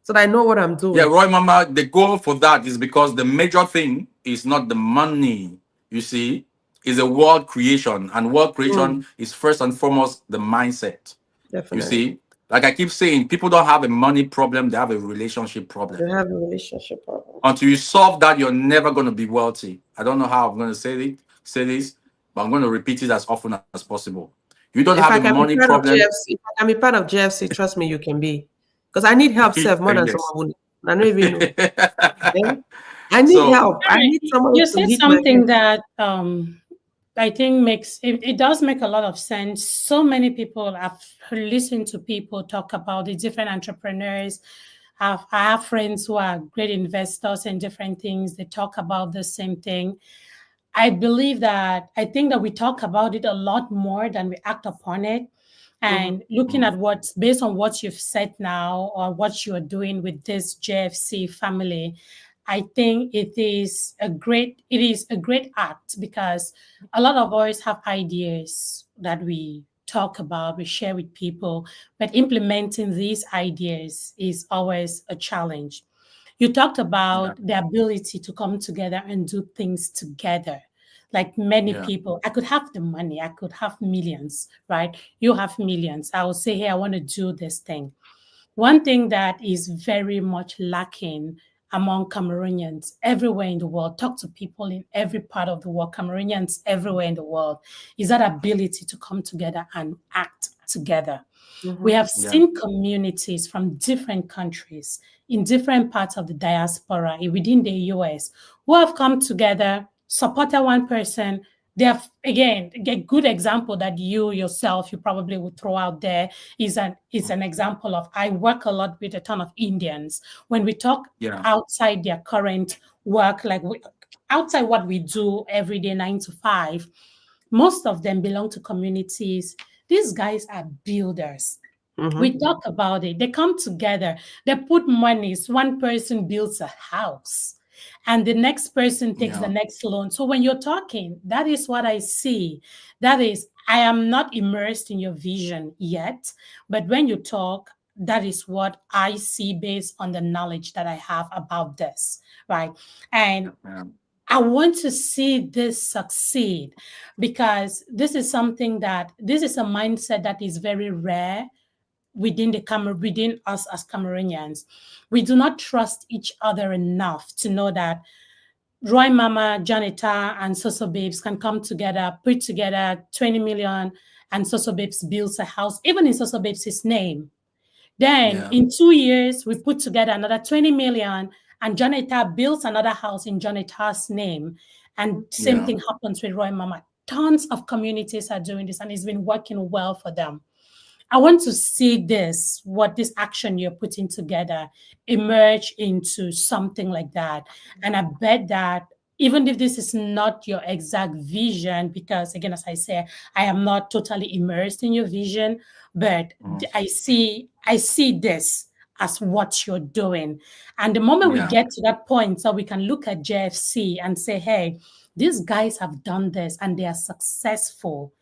so that I know what I'm yeah, doing. Roy Mama. The goal for that is because the major thing is not the money. You see, is a world creation, and world Mm, creation is first and foremost the mindset. You definitely, see, like I keep saying, people don't have a money problem; they have a relationship problem. they have a relationship problem. Until you solve that, you're never going to be wealthy. I don't know how I'm going to say this, but I'm going to repeat it as often as possible. You don't have a If I can be money part of problem. GFC, if I can be part of GFC, trust me, you can be. Because I need help, self, more than Yes. someone would. I don't even know. Yeah? I need So help. I need someone You to said hit my head. something that I think it does make a lot of sense. So many people have listened to people talk about the different entrepreneurs. I have friends who are great investors and different things. They talk about the same thing. I think that we talk about it a lot more than we act upon it. Mhm. And looking mm, at what's based on what you've said now or what you're doing with this JFC family, I think it is a great act because a lot of us have ideas that we talk about, we share with people, but implementing these ideas is always a challenge. You talked yeah, about the ability to come together and do things together. Like many yeah, people, I could have the money, I could have millions, right? You have millions. I will say, hey, I want to do this thing. One thing that is very much lacking among Cameroonians everywhere in the world. Talk to people in every part of the world, Cameroonians everywhere in the world, is that ability to come together and act together. We have Yeah. seen communities from different countries in different parts of the diaspora within the US who have come together, supported one person. They have, again, a good example that you yourself, you probably would throw out there is an example of, I work a lot with a ton of Indians. When we talk Yeah. outside their current work, outside what we do every day, 9 to 5, most of them belong to communities. These guys are builders. We talk about it. They come together. They put monies. One person builds a house, and the next person takes the Yeah. next loan. So when you're talking, that is what I see. That is, I am not immersed in your vision yet, but when you talk, that is what I see based on the knowledge that I have about this, right? And Yeah. I want to see this succeed because this is a mindset that is very rare within us as Cameroonians. We do not trust each other enough to know that Roy Mama, Janita, and Soso Babes can come together, put together 20 million, and Soso Babes builds a house, even in Soso Babes' name. Then Yeah. in 2 years, we put together another 20 million, and Janita builds another house in Janita's name. And same Yeah. thing happens with Roy Mama. Tons of communities are doing this, and it's been working well for them. I want to see what this action you're putting together emerge into something like that. And I bet that even if this is not your exact vision, because again, as I say, I am not totally immersed in your vision, but Mhm. I see this as what you're doing. And the moment we Yeah. get to that point, so we can look at JFC and say, hey, these guys have done this and they are successful.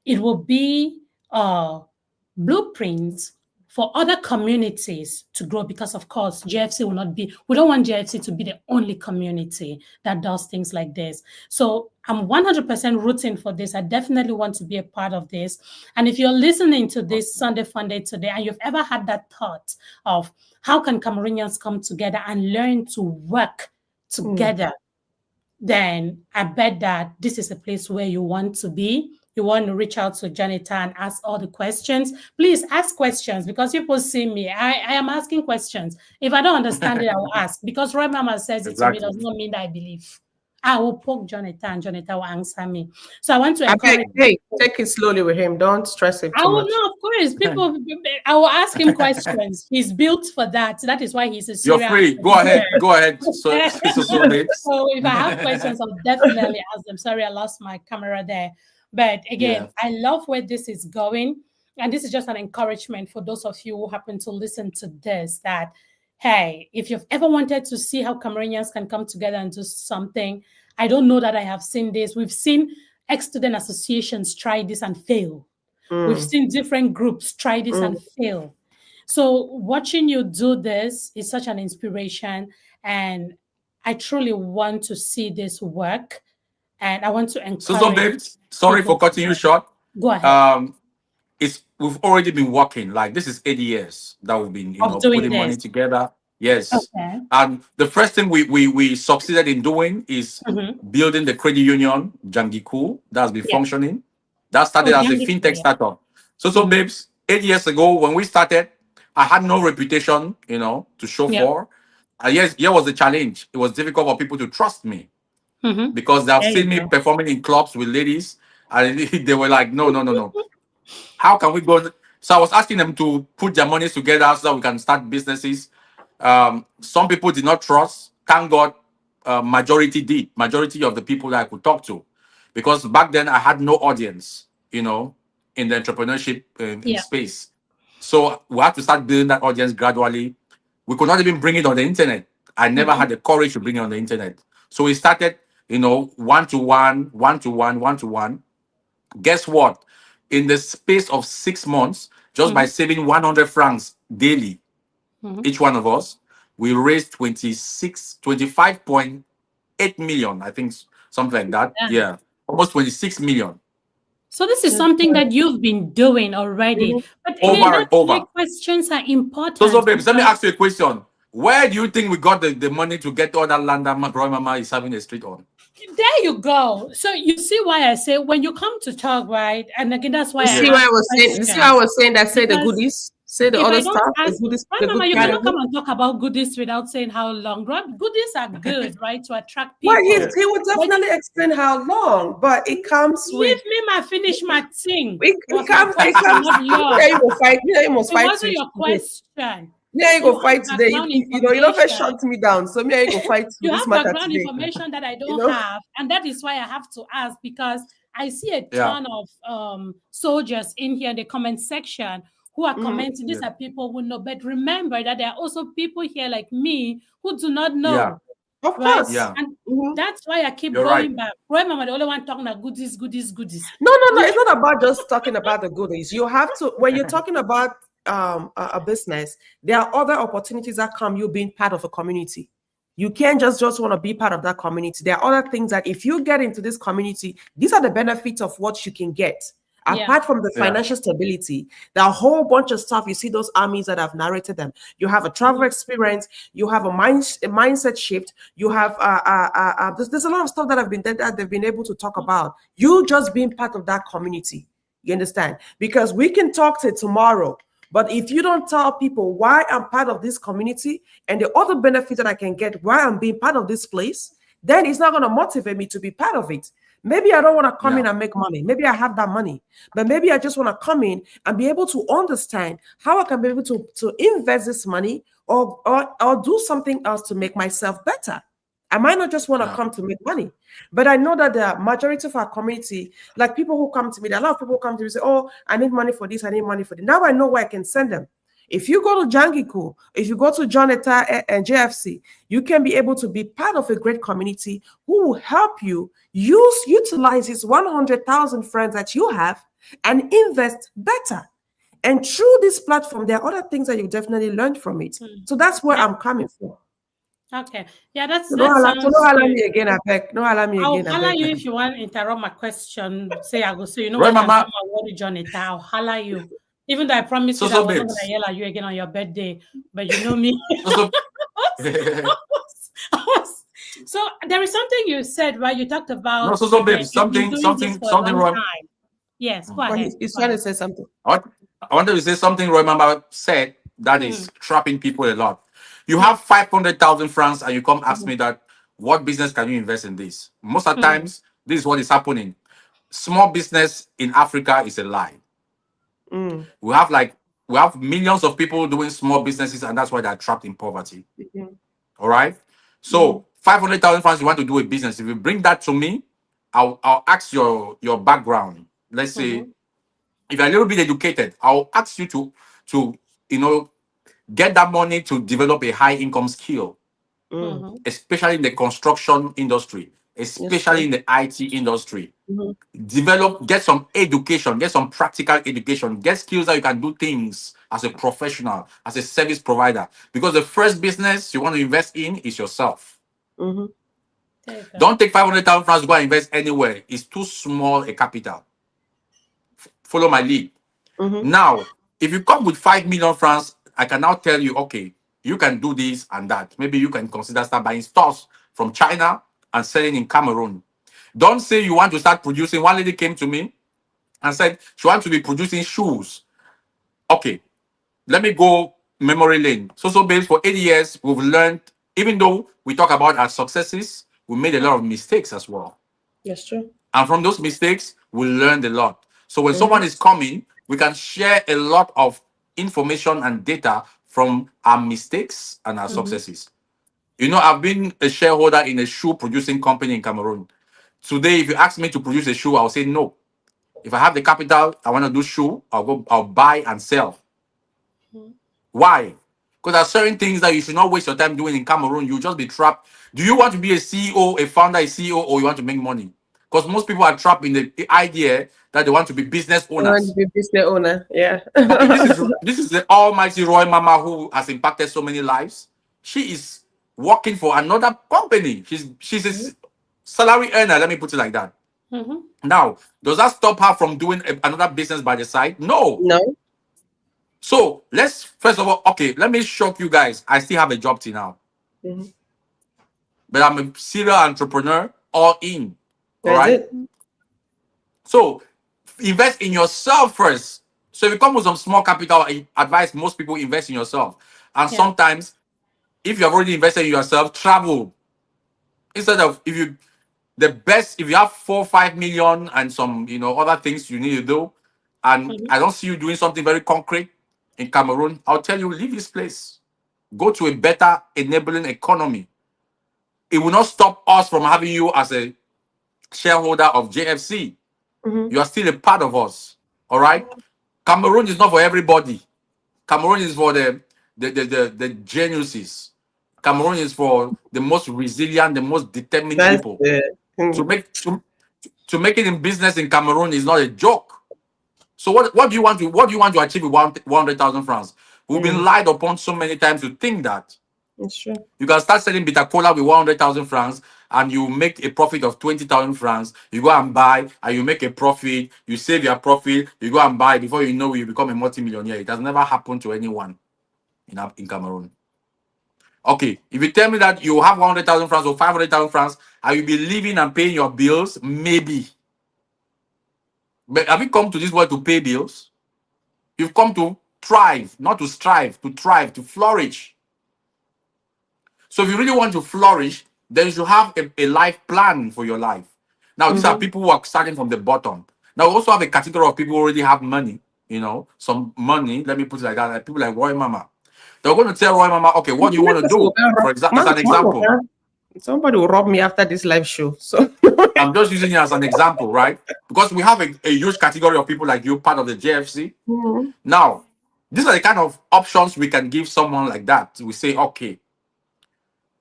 It will be blueprints for other communities to grow because of course JFC will not be, we don't want JFC to be the only community that does things like this. So I'm 100% rooting for this. I definitely want to be a part of this. And if you're listening to this Sunday Fun Day today and you've ever had that thought of how can Cameroonians come together and learn to work together, then I bet that this is a place where you want to be. You want to reach out to Janita and ask all the questions. Please ask questions because people see me. I am asking questions. If I don't understand it, I will ask. Because Roy Mama says it to me Exactly. does not mean that I believe. I will poke Janita and Janita will answer me. So I want to I beg, encourage hey, people. take it slowly with him. Don't stress him I too will much. know, of course. People, I will ask him questions. He's built for that. That is why he's a You're serial free. Go entrepreneur. ahead. Go ahead. So, so babes. So if I have questions, I'll definitely ask them. Sorry, I lost my camera there. But again, Yeah. I love where this is going. And this is just an encouragement for those of you who happen to listen to this that, hey, if you've ever wanted to see how Cameroonians can come together and do something, I don't know that I have seen this. We've seen ex-student associations try this and fail. We've Mm, seen different groups try this mm. and fail. So watching you do this is such an inspiration. And I truly want to see this work. And I want to So encourage babes, sorry people for to cutting you do. short. Go ahead Um, it's we've already been working. Like this is 8 years that we've been, of doing putting this. money together. Yes. Okay. And the first thing we succeeded in doing is Mm-hmm. building the credit union, Jangiku, that's been Yeah. functioning. That Oh, started as a Django. fintech Yeah. startup. So Mm-hmm. babes, 8 years ago when we started, I had no reputation, to show Yeah. for. And yes, here was the challenge. It was difficult for people to trust me Mm-hmm. because they have There you seen me go. performing in clubs with ladies, and they were like, no, no, no, no. How can we go? So I was asking them to put their monies together so that we can start businesses. Some people did not trust. Thank God, majority did. Majority of the people that I could talk to, because back then I had no audience, in the entrepreneurship in Yeah. space. So we had to start building that audience gradually. We could not even bring it on the internet. I never Mm-hmm. had the courage to bring it on the internet. So we started, one to one, one to one, one to one. Guess what? In the space of 6 months, just by Mm-hmm. saving 100 francs daily, Mm-hmm. each one of us, we raised 25.8 million, I think, something like that. Yeah. Yeah, almost 26 million So this is That's something good. that you've been doing already. Mhm. But again, over and that's why over. questions are So, important babes, let me because ask you a question. Where do you think we got the money to get all that land that Roy Mama is having a street on? There you go. So you see why I say when you come to talk, right? And again, that's why You I see Yes. why ask I was saying. You see why I questions. was saying that. Say the Because goodies. Say the if other I don't stuff. The ask, goodies. right, The Mama, good you part of cannot it. come and talk about goodies without saying how long. Goodies are good, right, to attract Well, people. he would But definitely explain how long, but it comes with leave me my finish my thing. it Was my comes it question comes. not Yeah, long? you go fight. Yeah, you must It fight wasn't your today. question. Yeah, you You go fight have today. background You know, first information. shut me down. So me, I go fight You with this have matter background today. information that I You don't know. have, and that is why I have to ask, because I see a Yeah. ton of soldiers in here in the comment section who are Mm, commenting. Yeah. These are people who know, but remember that there are also people here like me who do not Yeah. know, of right? course. Yeah. And Mhm. that's why I keep You're right. going back. Right, Mama, the only one talking about goodies, goodies, goodies. No, no, no. It's not about just talking about the goodies. You have to, when you're talking about a business, there are other opportunities that come you being part of a community. You can't just want to be part of that community. There are other things that if you get into this community, these are the benefits of what you can get. Yeah. Apart from the Yeah. financial stability, there are a whole bunch of stuff. You see those armies that have narrated them. You have a travel experience. You have a mindset shift. You have there's a lot of stuff that have been that they've been able to talk about. You just being part of that community. You understand? Because we can talk to tomorrow, but if you don't tell people why I'm part of this community and the other benefits that I can get why I'm being part of this place, then it's not going to motivate me to be part of it. Maybe I don't want to come Yeah. in and make money. Maybe I have that money, but maybe I just want to come in and be able to understand how I can be able to invest this money or do something else to make myself better. I might not just want to Yeah. come to make money, but I know that the majority of our community, like people who come to me, there are a lot of people who come to me and say, "Oh, I need money for this, I need money for this." Now I know where I can send them. If you go to Jangiku, if you go to John Etta and JFC, you can be able to be part of a great community who will help you utilize these 100,000 friends that you have and invest better. And through this platform, there are other things that you definitely learn from it. So that's where Yeah. I'm coming from. Okay. Yeah, that's So that no sounds allow good. me again, I beg. No allow me I'll again, I holler beg. you if you want to interrupt my question. Say I go. So you know Roy what you can Mama. come and worry John it. I'll holler you. Even though I promised you So that I so was not gonna babes. yell at you again on your birthday, but you know me. So so. So there is something you said, right? You talked No, about so so babes. you've been doing this for a Something long Roy. time. Yes, go Mm. Well, ahead. he's Go trying to ahead. say something. I wanted to say something Roy Mama said that Mm, is trapping people a lot. You yeah. have 500,000 francs and you come ask me that what business can you invest in this? Most of the Mm, times, this is what is happening. Small business in Africa is a lie. Mm, We have like we have millions of people doing small businesses, and that's why they're trapped in poverty. mhm, All right. mhm, So 500,000 francs, you want to do a business. If you bring that to me, I'll ask your background. Let's say mhm, if you're a little bit educated, I'll ask you to you know get that money to develop a high income skill, mm. mhm, especially in the construction industry, Yes, especially true. in the IT industry. Mhm, Develop, get some education, get some practical education, get skills that you can do things as a professional, as a service provider. Because the first business you want to invest in is yourself. mhm, there you go. Don't take 500,000 francs to go and invest anywhere. It's too small a capital. Follow my lead. mhm, Now, if you come with 5 million francs, I can now tell you, okay, you can do this and that. Maybe you can consider start buying stores from China and selling in Cameroon. Don't say you want to start producing. One lady came to me and said she wants to be producing shoes. Okay, let me go memory lane. So babes, for 8 years, we've learned, even though we talk about our successes, we made a lot of mistakes as well. yes, true. And from those mistakes, we learned a lot. So when Mhm, someone is coming, we can share a lot of information and data from our mistakes and our mhm, successes. You know, I've been a shareholder in a shoe producing company in Cameroon. Today, if you ask me to produce a shoe, I'll say no. If I have the capital, I want to do shoe, I'll buy and sell. Mhm. Why? Because there are certain things that you should not waste your time doing in Cameroon. You'll just be trapped. Do you want to be a CEO, a founder, a CEO, or you want to make money? Because most people are trapped in the idea that they want to be business I want to owners. be business owner. Yeah. Okay, this is the almighty Roy Mama who has impacted so many lives. She is working for another company. She's a salary earner. Let me put it like that. Mhm. Now, does that stop her from doing another business by the side? No. No. So let's first of all, okay, let me shock you guys. I still have a job till now, Mhm. but I'm a serial entrepreneur, all in. All That's right. it. So invest in yourself first. So if you come with some small capital, I advise most people invest in yourself. And Yeah. sometimes, if you have already invested in yourself, travel instead of if you the best if you have 4 5 million and some other things you need to do, and Mhm. I don't see you doing something very concrete in Cameroon, I'll tell you leave this place, go to a better enabling economy. It will not stop us from having you as a shareholder of JFC. Mm-hmm. You are still a part of us. All right. Cameroon is not for everybody. Cameroon is for the geniuses. Cameroon is for the most resilient, the most determined That's people. it. To Mm. make to make it in business in Cameroon is not a joke. So what do you want to achieve with 100,000 francs? We've been Mm. lied upon so many times to think that It's true. you can start selling bitter cola with 100,000 francs and you make a profit of 20,000 francs. You go and buy and you make a profit. You save your profit. You go and buy. Before you know, you become a multimillionaire. It has never happened to anyone in Cameroon. Okay, if you tell me that you have 100,000 francs or 500,000 francs and you'll be living and paying your bills, maybe. But have you come to this world to pay bills? You've come to thrive, not to strive, to thrive, to flourish. So if you really want to flourish, then you should have a life plan for your life. Now, these are Mm-hmm. people who are starting from the bottom. Now, we also have a category of people who already have money, some money. Let me put it like that. Like people like Roy Mama. They're going to tell Roy Mama, okay, what do you want to do? For example, as an example, Somebody will rob me after this live show. So I'm just using it as an example, right? Because we have a huge category of people like you, part of the JFC. Mhm. Now, these are the kind of options we can give someone like that. We say, okay,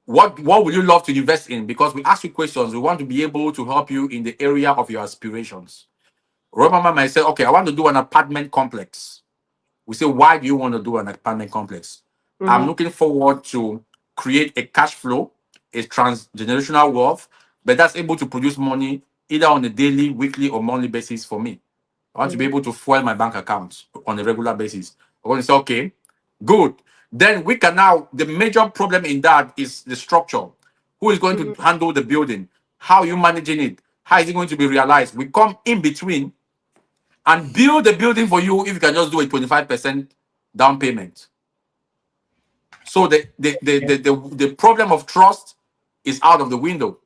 what would you love to invest in? Because we ask you questions, we want to be able to help you in the area of your aspirations. Mama might say, okay, I want to do an apartment complex. We say, why do you want to do an apartment complex? I'm Mhm. looking forward to create a cash flow, a transgenerational wealth, but that's able to produce money either on a daily, weekly, or monthly basis for me. I want to be Mhm. able to fuel my bank account on a regular basis. I'm going to say, okay, good. Then we can now, the major problem in that is the structure. Who is going to Mhm. handle the building? How are you managing it? How is it going to be realized? We come in between and build the building for you if you can just do a 25% down payment. So the problem of trust is out of the window.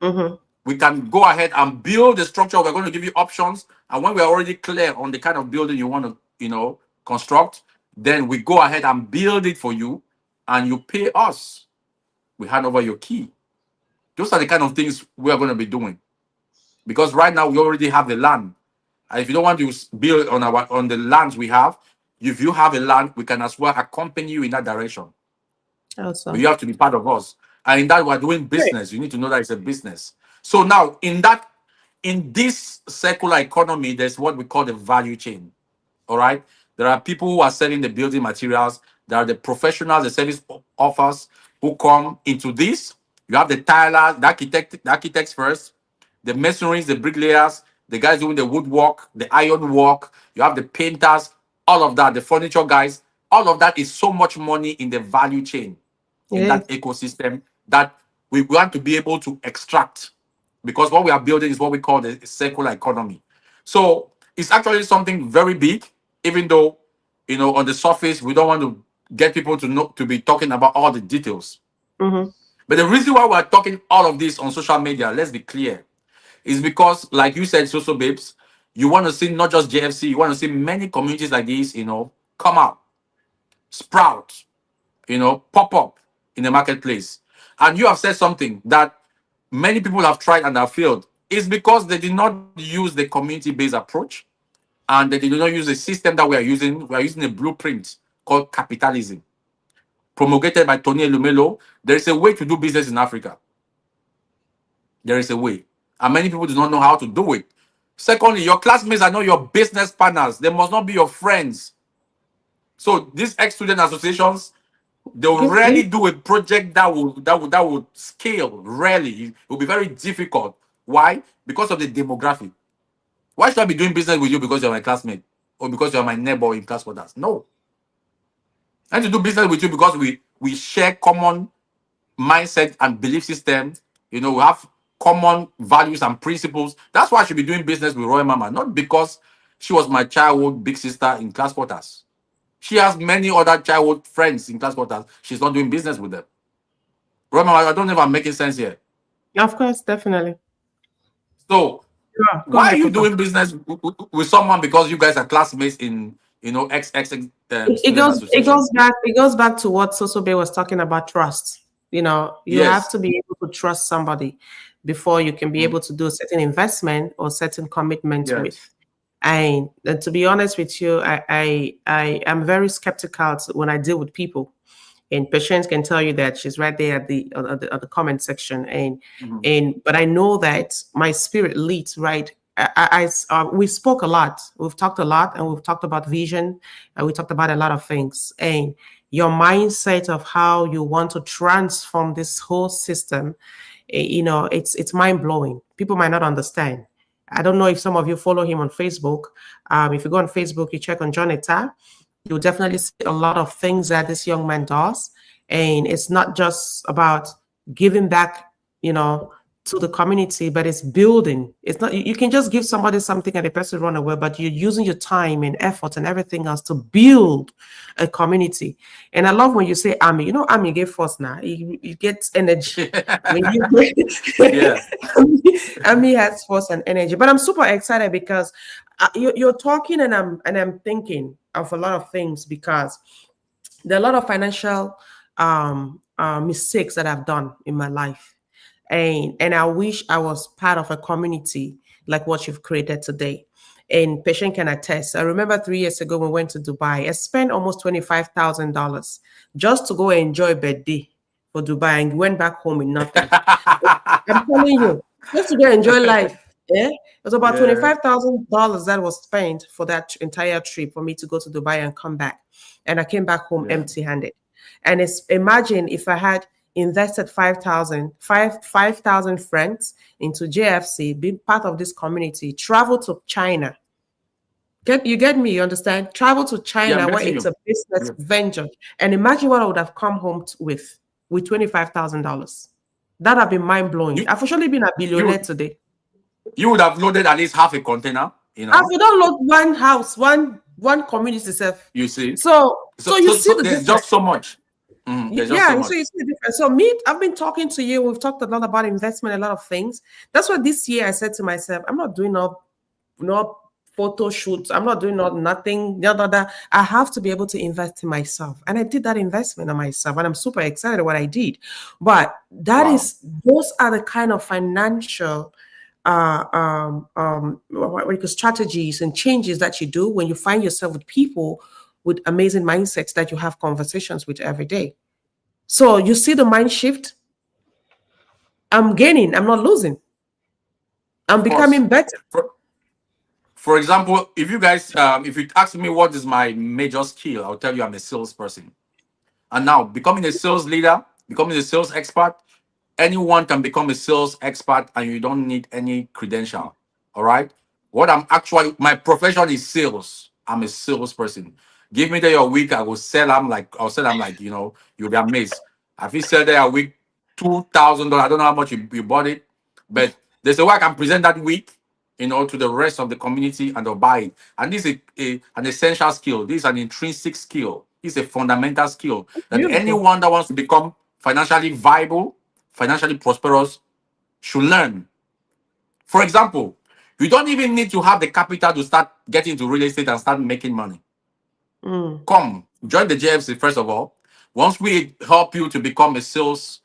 Mhm. We can go ahead and build the structure. We're going to give you options. And when we're already clear on the kind of building you want to, construct, then we go ahead and build it for you and you pay us. We hand over your key. Those are the kind of things we are going to be doing. Because right now we already have the land. And if you don't want to build on the lands we have, if you have a land, we can as well accompany you in that direction. But Awesome. you have to be part of us. And in that we're doing Great. business. You need to know that it's a business. So now in this circular economy, there's what we call the value chain. All right. There are people who are selling the building materials. There are the professionals, the service offers who come into this. You have the tilers, the architects first, the masonries, the bricklayers, the guys doing the woodwork, the iron work. You have the painters, all of that, the furniture guys. All of that is so much money in the value chain, in Yeah. that ecosystem that we want to be able to extract, because what we are building is what we call the circular economy. So it's actually something very big, even though on the surface we don't want to get people to be talking about all the details. Mhm. But the reason why we're talking all of this on social media, let's be clear, is because, like you said, Social Babes, you want to see not just JFC, you want to see many communities like this, come out, sprout, pop up in the marketplace. And you have said something that many people have tried and have failed. It's because they did not use the community-based approach, and they did not use the system that we are using. We are using a blueprint called capitalism, promulgated by Tony Elumelo. There is a way to do business in Africa. There is a way. And many people do not know how to do it. Secondly, your classmates are not your business partners. They must not be your friends. So these ex-student associations, they'll Give rarely me. do a project that would scale. Rarely. It will be very difficult. Why? Because of the demographic. Why should I be doing business with you because you're my classmate or because you're my neighbor in class quarters? No. I need to do business with you because we share common mindset and belief system. You know, we have common values and principles. That's why I should be doing business with Royal Mama, not because she was my childhood big sister in class quarters. She has many other childhood friends in class quarters. She's not doing business with them. Royal Mama, I don't know if I'm making sense here. Of course, definitely. So Yeah, go why are ahead, you Papa. doing business with someone because you guys are classmates in XX student association? It goes back to what Sosobe was talking about, trust. You know, you have Yes. to be able to trust somebody before you can be Mm, able to do a certain investment or certain commitment yes. with. And to be honest with you, I am very skeptical when I deal with people. And Patience can tell you that she's right there at the comment section. Mhm. But I know that my spirit leads right. We spoke a lot. We've talked a lot, and we've talked about vision, and we talked about a lot of things. And your mindset of how you want to transform this whole system, you know, it's mind blowing. People might not understand. I don't know if some of you follow him on Facebook. If you go on Facebook, you check on John Etta, you'll definitely see a lot of things that this young man does. And it's not just about giving back, you know, to the community, but it's building. It's not, you can just give somebody something and the person run away, but you're using your time and effort and everything else to build a community. And I love when you say army, you know, army get force now. You get energy. When you Yeah. army has force and energy. But I'm super excited because you're talking and I'm thinking of a lot of things because there are a lot of financial mistakes that I've done in my life, and I wish I was part of a community like what you've created today. And Patient can attest. I remember 3 years ago we went to Dubai. I spent almost $25,000 just to go enjoy birthday for Dubai and went back home with nothing. I'm telling you, just to go enjoy life. Yeah, it was about Yeah. $25,000 that was spent for that entire trip for me to go to Dubai and come back, and I came back home Yeah. empty-handed. And it's imagine if I had invested 5,000 francs into JFC, being part of this community, travel to China. Get me? You understand? Travel to Yeah, I'm China where getting it's you. a business Yeah. venture, and imagine what I would have come home with $25,000. That have been mind blowing. You I've officially been a billionaire you today. you would have loaded at least half a container, If you don't load one house, one community itself. you see. So you see So the there's difference. just so much. There's just so Yeah, so much. you see the difference. So me, I've been talking to you. We've talked a lot about investment, a lot of things. That's why this year I said to myself, I'm not doing no photo shoots. I'm not doing nothing. I have to be able to invest in myself, and I did that investment in myself, and I'm super excited what I did. But Wow. those are the kind of financial what we call strategies and changes that you do when you find yourself with people with amazing mindsets that you have conversations with every day. So you see the mind shift. I'm gaining. I'm not losing. I'm Of course. becoming better. For, for example, if you guys if you ask me what is my major skill, I'll tell you I'm a salesperson. And now becoming a sales leader, becoming a sales expert, anyone can become a sales expert and you don't need any credential. All right. What I'm actually, my profession is sales. I'm a salesperson. Give me there a week, I'll sell them like, you'll be amazed. If you sell there a week, $2,000, I don't know how much you bought it, but there's a way I can present that week, to the rest of the community and they'll buy it. And this is an essential skill. This is an intrinsic skill. This is a fundamental skill that Beautiful. anyone that wants to become financially viable, financially prosperous should learn. For example, you don't even need to have the capital to start getting into real estate and start making money. Mm. Come, join the JFC first of all. Once we help you to become a sales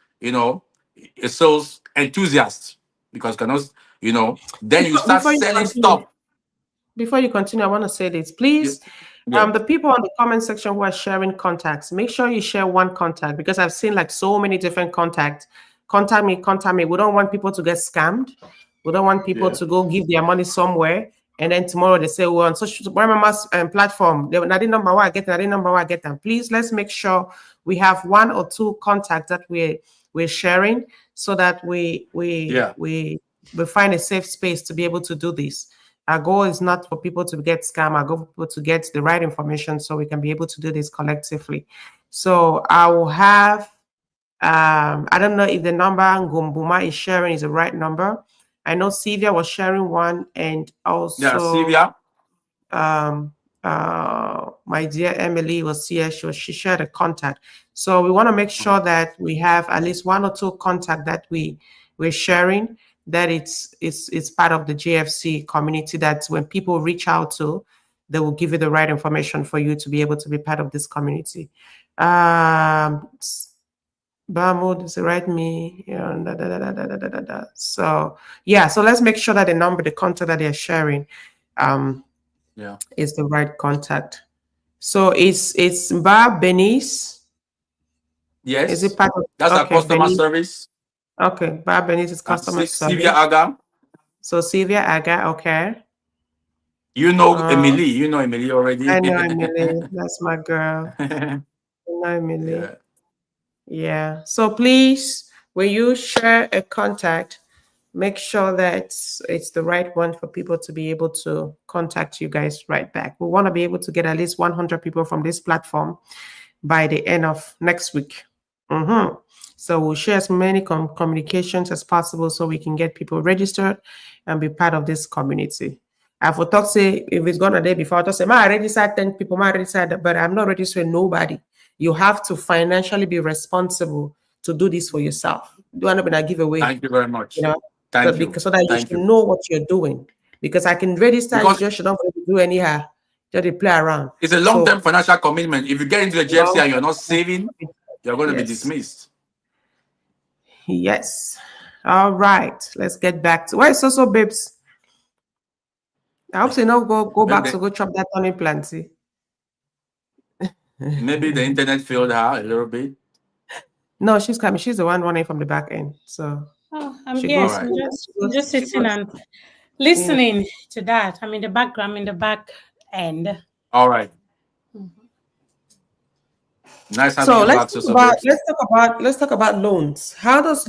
enthusiast, because then you start Before you selling continue, stuff. I want to say this. Yeah. Please, Yeah. the people on the comment section who are sharing contacts, make sure you share one contact because I've seen like so many different contacts. Contact me, contact me. We don't want people to get scammed. We don't want people Yeah. to go give their money somewhere. And then tomorrow they say, well, on social mama's platform, they not the number one I get, not the number one I get them. Please, let's make sure we have one or two contacts that we're sharing so that we Yeah. we we find a safe space to be able to do this. Our goal is not for people to get scammed. Our goal for people to get the right information so we can be able to do this collectively. So I will have, I don't know if the number Ngumbuma is sharing is the right number. I know Sylvia was sharing one, and Yeah, also Sylvia. um, my dear Emily was here. She shared a contact. So we want to make sure that we have at least one or two contact that we're sharing. That it's part of the GFC community. That when people reach out to, they will give you the right information for you to be able to be part of this community. Bamud is right me. Yeah, So yeah, so let's make sure that the number, the contact that they're sharing, um, Yeah. is the right contact. So it's Bar Benis. Is it Yes. part of That's our okay, customer Benis? service. Okay, Bar Benis is customer Sylvia service. Aga. So Sylvia Aga, okay. You know Uh, Emily. You know Emily already. I know Emily. That's my girl. I know Emily. Yeah. Yeah. So please, when you share a contact, make sure that it's the right one for people to be able to contact you guys right back. We want to be able to get at least 100 people from this platform by the end of next week. Mhm. So we'll share as many communications as possible so we can get people registered and be part of this community. I for talk say if it's gonna day before I talk say I registered 10 people, I registered, but I'm not registering nobody. You have to financially be responsible to do this for yourself. Do want to be a giveaway, Thank you very you much. know, Thank you. because so that you Thank should you. know what you're doing. Because I can register, you Because just should not do anyhow, just to play around. it's a So long-term financial commitment. If you get into the GFC long and you're not saving, you're going to be yes. dismissed. Yes. All right. Let's get back to why so babes. I hope you no go Maybe back the, to go chop that onion planty. maybe the internet failed her a little bit. No, she's coming. She's the one running from the back end. So Oh, I'm she here. All goes, right. I'm just she sitting goes, and yeah. listening to that. I'm in the background, in the back end. All right. Nice having So you back, Sister Babes. let's talk about loans. How does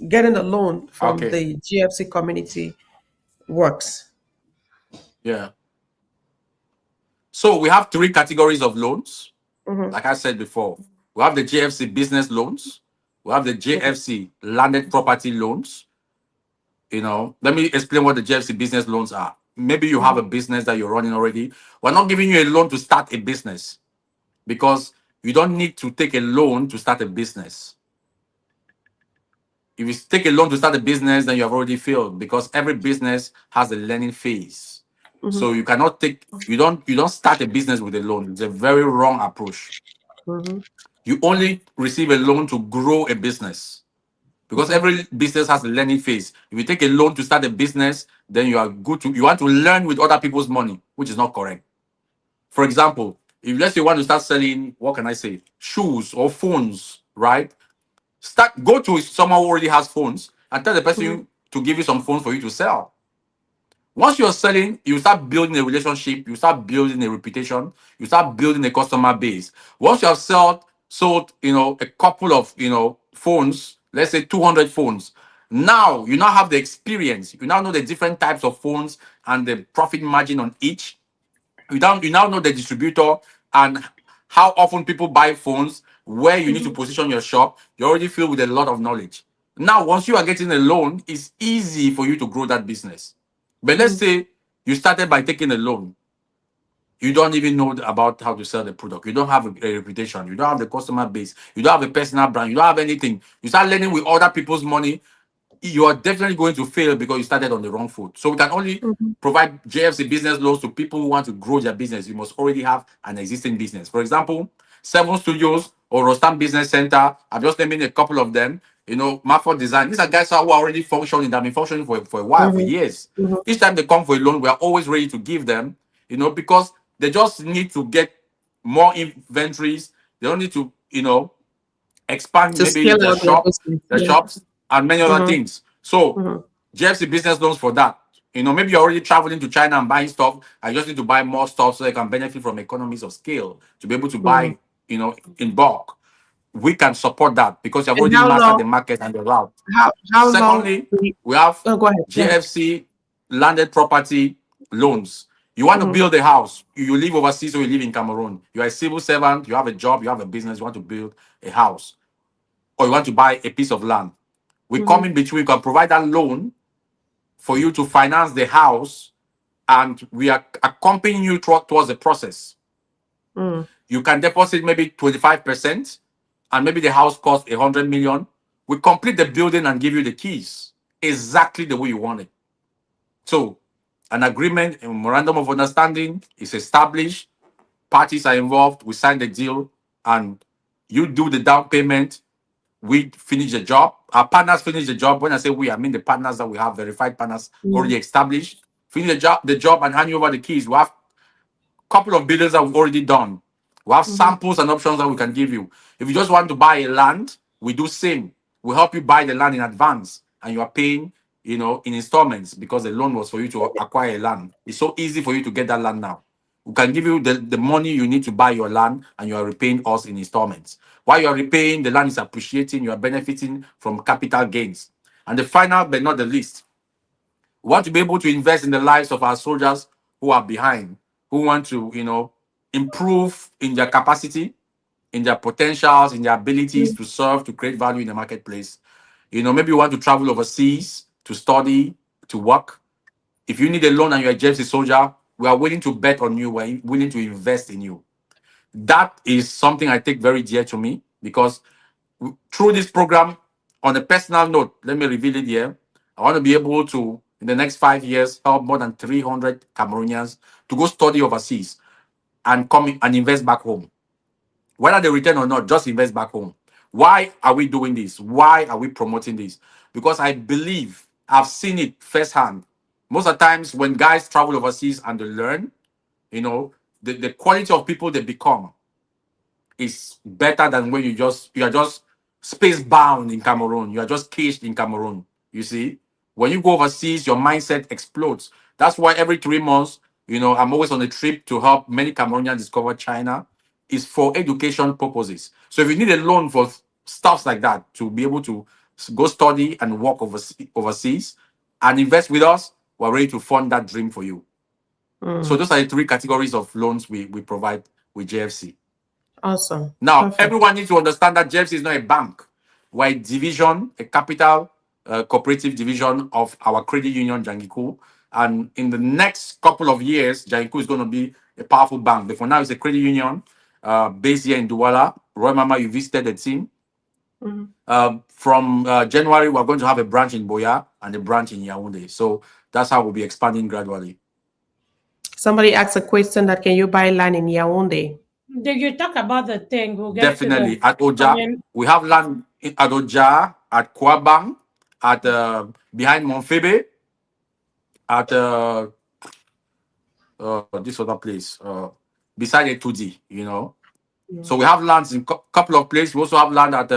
getting a loan from Okay. the GFC community works? Yeah. So we have three categories of loans. Mm-hmm. Like I said before, we have the GFC business loans. We have the GFC landed property loans. Let me explain what the GFC business loans are. Maybe you have Mm-hmm. a business that you're running already. We're not giving you a loan to start a business because you don't need to take a loan to start a business. If you take a loan to start a business, then you have already failed because every business has a learning phase. So you don't start a business with a loan. It's a very wrong approach. Mm-hmm. You only receive a loan to grow a business because Okay. every business has a learning phase. If you take a loan to start a business, then you want to learn with other people's money, which is not correct. For example, if let's say you want to start selling, what can I say, shoes or phones, right? Go to someone who already has phones and tell the Mm-hmm. person to give you some phones for you to sell. Once you're selling, you start building a relationship, you start building a reputation, you start building a customer base. Once you have sold, a couple of, phones, let's say 200 phones. Now you now have the experience. You now know the different types of phones and the profit margin on each. You now know the distributor and how often people buy phones, where you need to position your shop. You already feel with a lot of knowledge. Now, once you are getting a loan, it's easy for you to grow that business. But let's say you started by taking a loan. You don't even know about how to sell the product. You don't have a reputation. You don't have the customer base. You don't have a personal brand. You don't have anything. You start learning with other people's money. You are definitely going to fail because you started on the wrong foot. So we can only Mm-hmm. provide JFC business loans to people who want to grow their business. You must already have an existing business. For example, Seven Studios or Rostam Business Center. I'm just naming a couple of them. Marford Design. These are guys who are already functioning. They've been functioning for a while, for years. Mm-hmm. Each time they come for a loan, we are always ready to give them. Because they just need to get more inventories. They don't need to, expand To maybe scale out their business. the Yeah. shops, and many other Mm-hmm. things. So Mm-hmm. GFC business loans for that. Maybe you're already traveling to China and buying stuff. I just need to buy more stuff so I can benefit from economies of scale to be able to Mm-hmm. buy, in bulk. We can support that because you've And already mastered the market and the route. how long Secondly, do you, we have oh, go ahead. GFC landed property. loans. You want to Mm-hmm. build a house. You live overseas or you live in Cameroon. You are a civil servant. You have a job. You have a business. You want to build a house or you want to buy a piece of land. We come in between. We can provide that loan for you to finance the house, and we are accompanying you towards the process. Mm-hmm. You can deposit maybe 25%, and maybe the house costs 100 million. We complete the building and give you the keys exactly the way you want it. So, an agreement, a memorandum of understanding is established. Parties are involved. We sign the deal, and you do the down payment. We finish the job. Our partners finish the job. When I say we, I mean the partners that we have, verified partners already established. Finish the job, and hand you over the keys. We have couple of buildings that we've already done. We have Mm-hmm. samples and options that we can give you. If you just want to buy a land, we do same. We help you buy the land in advance, and you are paying, in installments because the loan was for you to acquire a land. It's so easy for you to get that land now. We can give you the money you need to buy your land, and you are repaying us in installments. While you are repaying, the land is appreciating, you are benefiting from capital gains. And the final but not the least, we want to be able to invest in the lives of our soldiers who are behind, who want to, improve in their capacity, in their potentials, in their abilities to serve, to create value in the marketplace. Maybe you want to travel overseas to study, to work. If you need a loan and you're a JFC soldier, we are willing to bet on you. We're willing to invest in you. That is something I take very dear to me because through this program, on a personal note, let me reveal it here. I want to be able to, in the next 5 years, help more than 300 Cameroonians to go study overseas and come and invest back home. Whether they return or not, just invest back home. Why are we doing this? Why are we promoting this? Because I believe I've seen it firsthand. Most of the times when guys travel overseas and they learn, the quality of people they become is better than when you are just space bound in Cameroon. You are just caged in Cameroon. You see, when you go overseas, your mindset explodes. That's why every 3 months, I'm always on a trip to help many Cameroonians discover China. Is for education purposes. So if you need a loan for stuff like that to be able to go study and work overseas and invest with us, we're ready to fund that dream for you. So Mm. those are the three categories of loans we provide with JFC. Awesome. Now, Perfect. everyone needs to understand that JFC is not a bank. We're a division, a capital cooperative division of our credit union, Jangiku. And in the next couple of years, Jangiku is going to be a powerful bank. But for now, it's a credit union based here in Douala. Roy Mama, you visited the team. Mhm. From January, we're going to have a branch in Boya and a branch in Yaoundé. So that's how we'll be expanding gradually. Somebody asked a question that can you buy land in Yaoundé? Did you talk about the thing? We'll get to the Definitely. At Oja, comment. we have land at Oja, at Kwabang, at behind Monfebe, at this other place, beside Etudi. So we have lands in couple of places. We also have land at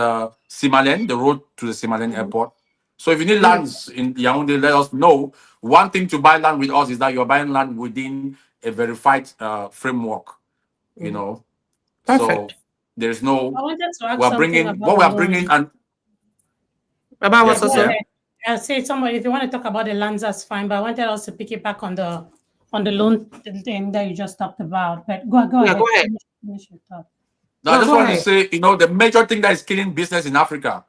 Simalen, the road to the Simalen airport. So if you need Mm. lands in Yaoundé, let us know. One thing to buy land with us is that you're buying land within a verified framework, you Mm. know. So Perfect. there's I no, wanted to ask we're something bringing, about what the we are bringing, loan. and About what yes, Go yeah. also? ahead. I'll say somebody if you want to talk about the lands, that's fine. But I wanted us to pick it back on the loan thing that you just talked about. But go Yeah, go ahead. ahead. Finish your thought. No, I No, just go wanted to ahead. say, the major thing that is killing business in Africa,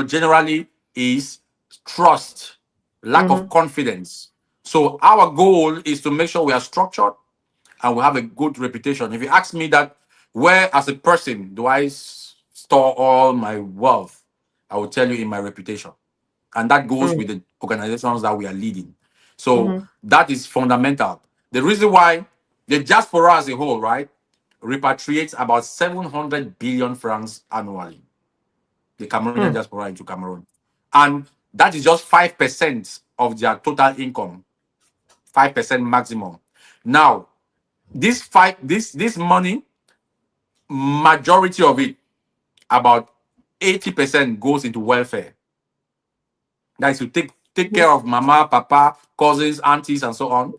generally is trust, lack of Mm-hmm. confidence. So our goal is to make sure we are structured and we have a good reputation. If you ask me that, where as a person do I store all my wealth, I will tell you in my reputation. And that goes with the organizations that we are leading. So Mm-hmm. that is fundamental. The reason why the diaspora as a whole, right, repatriates about 700 billion francs annually, the Cameroonian Mm. diaspora into Cameroon. And that is just 5% of their total income, 5% maximum. Now, this money, majority of it, about 80% goes into welfare. That is to take care of mama, papa, cousins, aunties, and so on.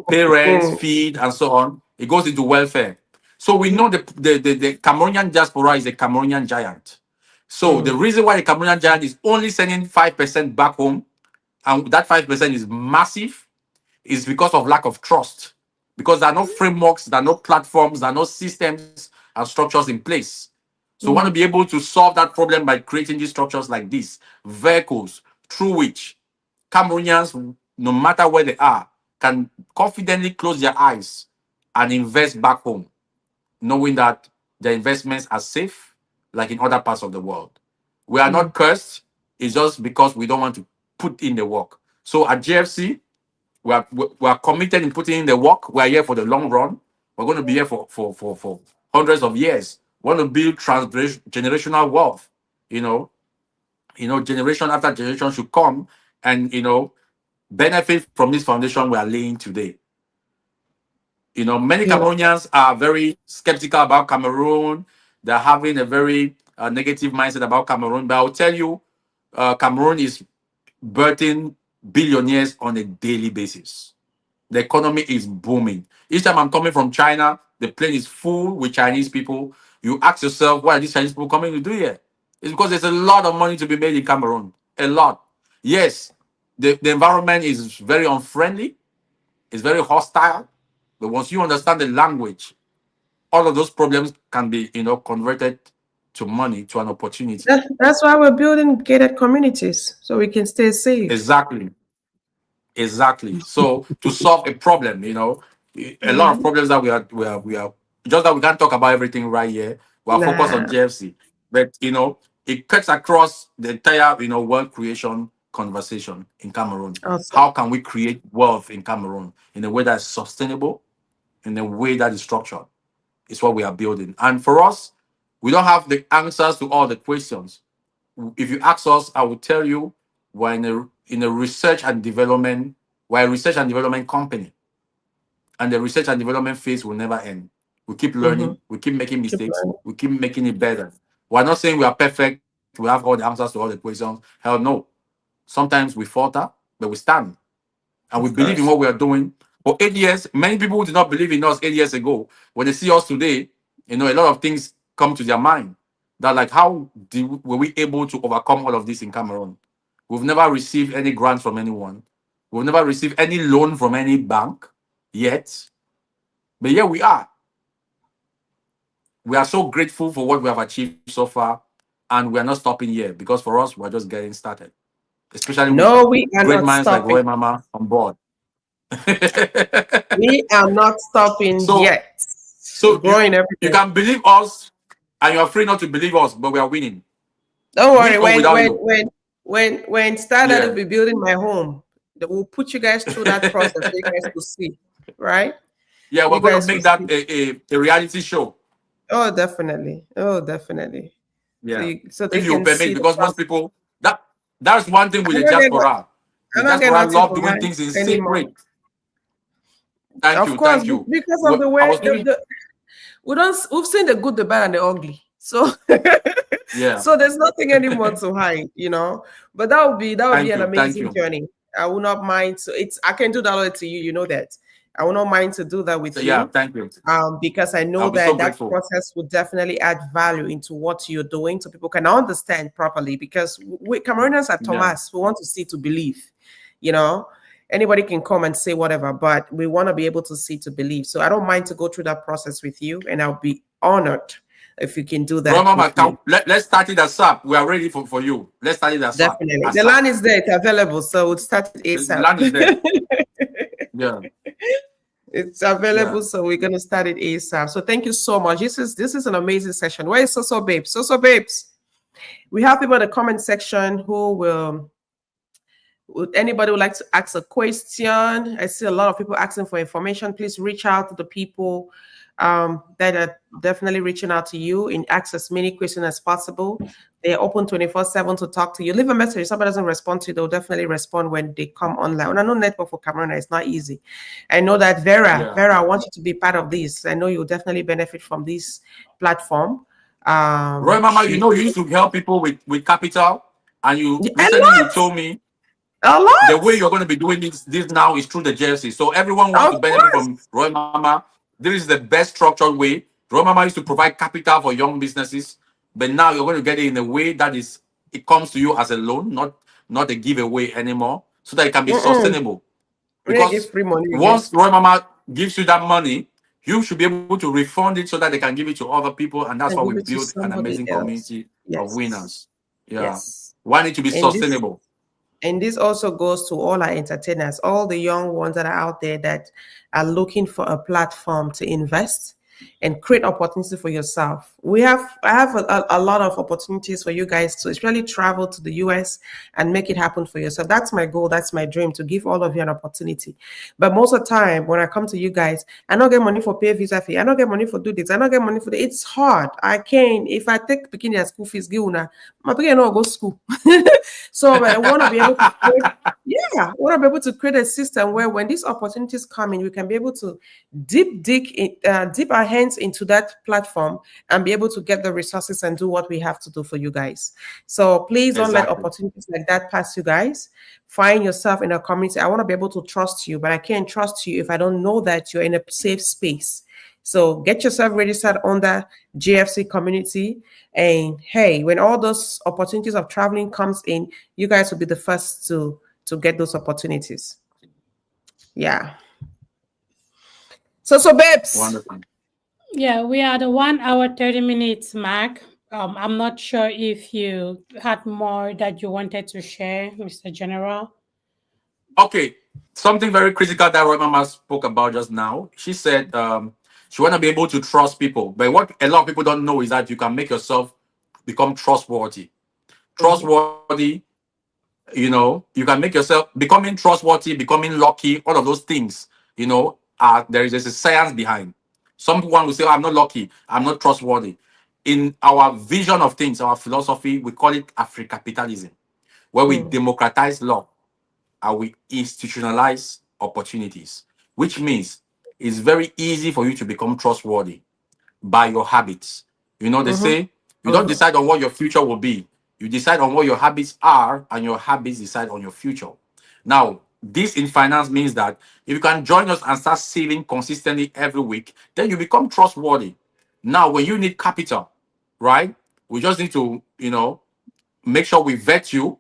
Parents, Mm. feed, and so on. It goes into welfare. So we know the Cameroonian diaspora is a Cameroonian giant. So the Mm. reason why the Cameroonian giant is only sending 5% back home, and that 5% is massive, is because of lack of trust. Because there are no frameworks, there are no platforms, there are no systems and structures in place. So we want to be able to solve that problem by creating these structures like this, vehicles through which Cameroonians, no matter where they are, can confidently close their eyes and invest back home, knowing that their investments are safe, like in other parts of the world. We are not cursed. It's just because we don't want to put in the work. So at GFC, we are committed in putting in the work. We are here for the long run. We're going to be here for hundreds of years. We want to build transgenerational wealth. You know, generation after generation should come and benefit from this foundation we are laying today. Many Yeah. Cameroonians are very skeptical about Cameroon. They're having a very negative mindset about Cameroon. But I'll tell you, Cameroon is birthing billionaires on a daily basis. The economy is booming. Each time I'm coming from China, the plane is full with Chinese people. You ask yourself, why are these Chinese people coming to do here? It's because there's a lot of money to be made in Cameroon. A lot. Yes, the environment is very unfriendly. It's very hostile. But once you understand the language, all of those problems can be, converted to money, to an opportunity. That's why we're building gated communities so we can stay safe. Exactly. Exactly. So to solve a problem, a lot of problems that we are just that we can't talk about everything right here. We are focused on Nah. GFC, but it cuts across the entire wealth creation conversation in Cameroon. Awesome. How can we create wealth in Cameroon in a way that is sustainable, in a way that is structured? Is what we are building. And for us, we don't have the answers to all the questions. If you ask us, I will tell you we're in a research and development, we're a research and development company. And the research and development phase will never end. We keep Mm-hmm. learning, we keep making Keep mistakes, learning. we keep making it better. We're not saying we are perfect, we have all the answers to all the questions. Hell no. Sometimes we falter, but we stand and we Of believe in course. what we are doing. For 8 years, many people who did not believe in us 8 years ago, when they see us today, a lot of things come to their mind. That like, how were we able to overcome all of this in Cameroon? We've never received any grants from anyone. We've never received any loan from any bank yet. But here we are. We are so grateful for what we have achieved so far, and we are not stopping here because for us, we're just getting started, especially with No, we are great not minds like stopping. Roy Mama on board. We are not stopping so yet. We're So growing every you day. can believe us, and you're free not to believe us, but we are winning, Don't with worry. or When without when you. when when Standard will Yeah, be building my home, we'll put you guys through that process so you guys will see. Right? yeah. We're You going to guys will make that see. a reality show. Oh, definitely. Oh, definitely. So Yeah, so they if you can permit, see the because most process. people that's one thing with I'm the not getting diaspora. The I'm not getting diaspora nothing love to doing hide things in anymore. secret. Thank Of you, course, thank you. because of the I way was doing, we've seen the good, the bad, and the ugly. So yeah. so there's nothing anymore to hide. But that would be an Thank amazing you. journey. I will not mind. So I can do that all to you. You know that. I will not mind to do that with Yeah, you. thank you. Because I know I'll be so that grateful. process would definitely add value into what you're doing so people can understand properly. Because we Cameroonians are Yeah. Thomas, we want to see to believe, you know. Anybody can come and say whatever, but we want to be able to see to believe. So I don't mind to go through that process with you, and I'll be honored if you can do that Mama, with me. let's start it ASAP. We are ready for you. Let's start it ASAP. Definitely. The ASAP. land is there, it's available. So we'll start it The land is ASAP. there. Yeah. It's available, Yeah. so we're gonna start it ASAP. So thank you so much. This is an amazing session. Where is So Babes? So Babes. We have people in the comment section who will would anybody would like to ask a question? I see a lot of people asking for information. Please reach out to the people that are definitely reaching out to you and ask as many questions as possible. They're open 24/7 to talk to you. Leave a message. If somebody doesn't respond to you, they'll definitely respond when they come online. And I know network for Cameroon is not easy. I know that Yeah. Vera, I want you to be part of this. I know you'll definitely benefit from this platform. Roy Mama, She you used to help people with capital, and you a recently you lot, told me a the lot, way you're going to be doing this now is through the jersey. So everyone who wants of to benefit course. from Roy Mama, this is the best structured way. Roy Mama used to provide capital for young businesses, but now you're going to get it in a way that it comes to you as a loan, not a giveaway anymore, so that it can be Mm-mm. sustainable. When you get Because free money, you get once Roy Mama gives you that money, you should be able to refund it so that they can give it to other people, and that's why and we give it to build an somebody amazing else. community of Yes. winners. Yeah, Yes. one need to be And this sustainable. And this also goes to all our entertainers, all the young ones that are out there that are looking for a platform to invest and create opportunity for yourself. I have a lot of opportunities for you guys to especially travel to the US and make it happen for yourself. That's my goal. That's my dream, to give all of you an opportunity. But most of the time when I come to you guys, I don't get money for pay visa fee. I don't get money for do this. I don't get money for that. It's hard. I can't. If I take bikini school fees, give una, my bikini not go school. So I want to be able to create, yeah, I want to be able to create a system where when these opportunities come in, we can be able to dip our hands into that platform and be able to get the resources and do what we have to do for you guys. So please don't let Exactly. opportunities like that pass you guys. Find yourself in a community. I want to be able to trust you, but I can't trust you if I don't know that you're in a safe space. So get yourself registered on the GFC community. And hey, when all those opportunities of traveling comes in, you guys will be the first to get those opportunities. Yeah. So babes. Wonderful. Yeah, we are the 1 hour 30 minutes mark. I'm not sure if you had more that you wanted to share, Mr. General. Okay, something very critical that Roy Mama spoke about just now. She said she want to be able to trust people, but what a lot of people don't know is that you can make yourself become trustworthy. Mhm. Trustworthy, you can make yourself becoming trustworthy, becoming lucky, all of those things, there's a science behind. Someone will say, "Oh, I'm not lucky, I'm not trustworthy." In our vision of things, our philosophy, we call it Afro-capitalism, where we Mm. democratize law and we institutionalize opportunities, which means it's very easy for you to become trustworthy by your habits. They Mhm. say you don't Mhm. decide on what your future will be. You decide on what your habits are, and your habits decide on your future. Now, this in finance means that if you can join us and start saving consistently every week, then you become trustworthy. Now, when you need capital, right? We just need to, make sure we vet you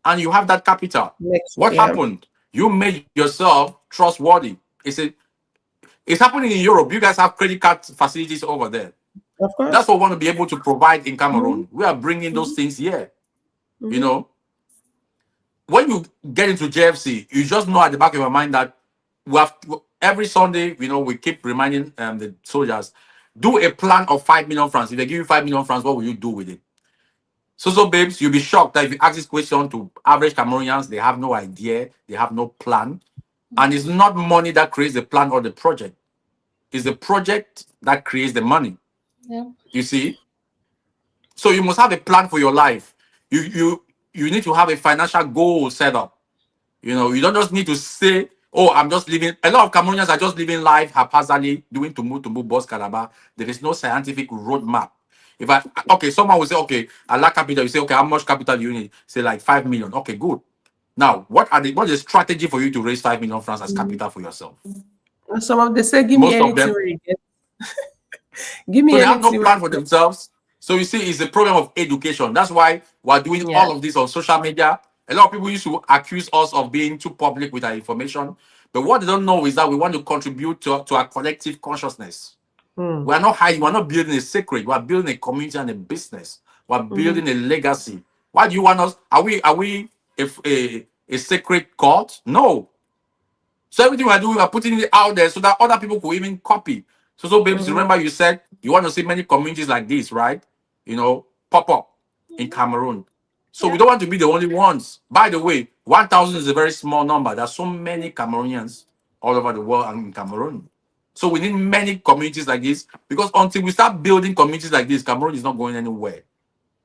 and you have that capital. Next, What yeah. happened? You made yourself trustworthy. It's happening in Europe. You guys have credit card facilities over there. Of That's course. what we want to be able to provide in Mhm. Cameroon. We are bringing those Mhm. things here. You Mhm. know, when you get into JFC, you just know at the back of your mind that we have every Sunday. We keep reminding the soldiers, do a plan of 5 million francs. If they give you 5 million francs, what will you do with it? So babes, you'll be shocked that if you ask this question to average Cameroonians, they have no idea, they have no plan. And it's not money that creates the plan or the project. It's the project that creates the money. Yeah. You see? So you must have a plan for your life. You need to have a financial goal set up. You don't just need to say, "Oh, I'm just living." A lot of Cameroonians are just living life haphazardly, doing to move boss calabar. There is no scientific roadmap. If I okay, someone will say, "Okay, I lack capital." You say, "Okay, how much capital do you need?" Say like 5 million. Okay, good. Now, what is the strategy for you to raise 5 million francs as Mhm. capital for yourself? And some of they say, give me Most of anything them, where you get. Give me so they have no anything where plan you for get. themselves. So you see, it's a problem of education. That's why we're doing Yeah. all of this on social media. A lot of people used to accuse us of being too public with our information. But what they don't know is that we want to contribute to our collective consciousness. Mm. We are not hiding, we're not building a secret, we're building a community and a business. We're Mhm. building a legacy. Why do you want us? Are we a sacred cult? No. So everything we're doing, we're putting it out there so that other people could even copy. So babes, Mhm. remember you said you want to see many communities like this, right? Pop up in Cameroon. So we Yeah. don't want to be the only ones. By the way, 1,000 is a very small number. There's so many Cameroonians all over the world and in Cameroon. So we need many communities like this because until we start building communities like this, Cameroon is not going anywhere.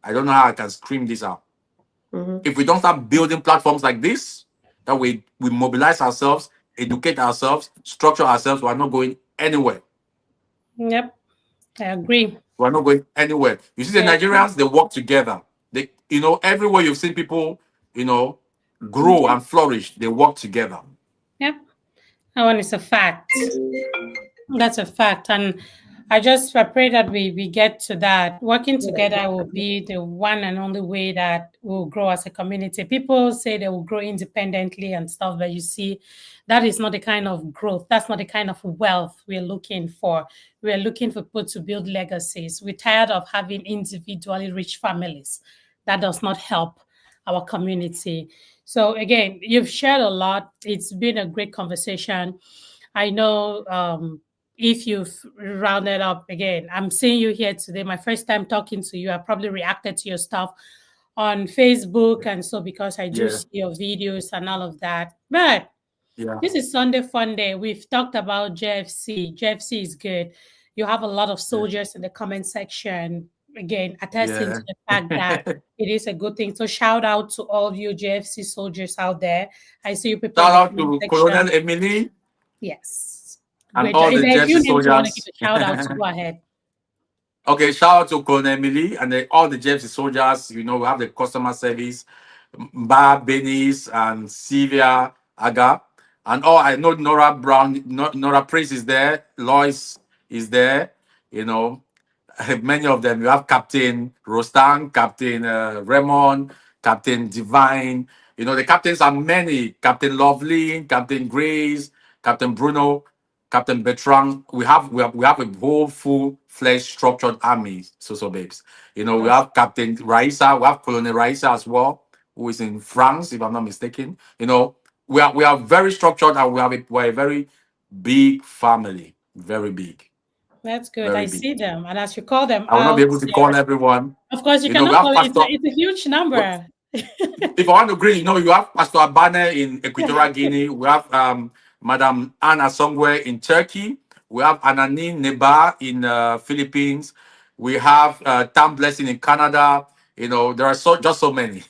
I don't know how I can scream this out. Mhm. If we don't start building platforms like this, that we mobilize ourselves, educate ourselves, structure ourselves, we're not going anywhere. Yep. I agree. We're not going anywhere. You see, the I agree. Nigerians, they work together. Everywhere you've seen people, you know, grow Mhm. and flourish, they work together. Yep. That one is a fact. That's a fact. And I pray that we get to that. Working together will be the one and only way that we'll grow as a community. People say they will grow independently and stuff, but you see, that is not the kind of growth. That's not the kind of wealth we're looking for. We're looking for people to build legacies. We're tired of having individually rich families. That does not help our community. So again, you've shared a lot. It's been a great conversation. I know if you've rounded up again, I'm seeing you here today. My first time talking to you, I probably reacted to your stuff on Facebook. And so because I do Yeah, see your videos and all of that. But yeah, this is Sunday Fun Day. We've talked about JFC. JFC is good. You have a lot of yeah, soldiers in the comment section, again, attesting to yeah. the fact that it is a good thing. So shout out to all of you JFC soldiers out there. I see you people in Shout the out comment to Colonel section. Emily Yes. and Great job. all If the there are a Jersey few names you want to give soldiers. a shout out to, go ahead. Okay, shout out to Colonel Emily and all the Jersey soldiers. We have the customer service, Mba, Benis, and Sylvia Aga. And I know Nora Brown, Nora Prince is there, Lois is there, you know. Many of them. You have Captain Rostan, Captain Raymond, Captain Divine. The captains are many. Captain Loveline, Captain Grace, Captain Bruno, Captain Bertrand. We have a whole full-fledged structured army, so babes. We That's have Captain Raisa, we have Colonel Raisa as well, who is in France, if I'm not mistaken. We are very structured and we're a very big family. Very big. that's good. Very I big. see them. And as you call them I will not be out, able to call everyone. of course, you We cannot have call it. Pastor. It's a huge number. If I want to greet, you have Pastor Abane in Equatorial Guinea. We have Madam Anna somewhere in Turkey. We have Anani Neba in Philippines. We have Tam Blessing in Canada. There are just so many.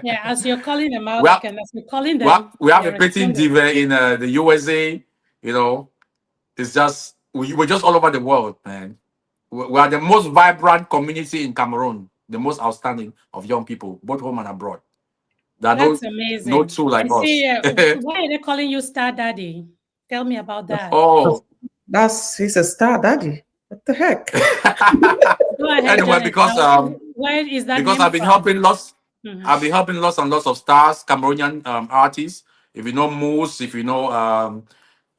Yeah, as you're calling them out, we have as you're calling we have, them, we have a they're petting responding. diva in the USA. It's just we're just all over the world, man. We are the most vibrant community in Cameroon, the most outstanding of young people, both home and abroad. There are That's no amazing. two I like us. see. Why are they calling you Star Daddy? Tell me about that. Oh. He's a star daddy. What the heck? Go ahead, Anyway, Jonathan. because Where is that because name I've been from? helping lots, Mhm. I've been helping lots and lots of stars, Cameroonian artists. If you know Moose, if you know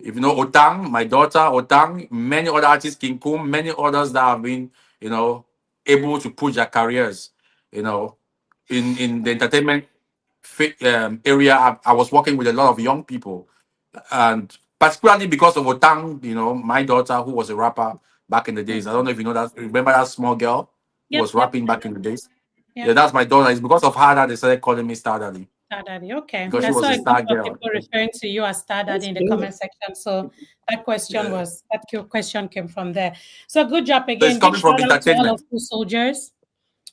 Otang, my daughter Otang, many other artists, King Kum, many others that have been, you know, able to push their careers, you know, in the entertainment area. I was working with a lot of young people, and particularly because of Otang, my daughter who was a rapper back in the days. I don't Mhm. know if you know that. Remember that small girl who Yep, was yep, rapping back in the days? yep. Yeah, that's my daughter. It's because of her that they started calling me Star Daddy Star Daddy. Okay. because I she was saw a a group star of girl. people referring to you as Star Daddy That's in the good. comment section. So Yeah. that question came from there. So good job So it's again. Big coming shout from out to all of entertainment. you soldiers.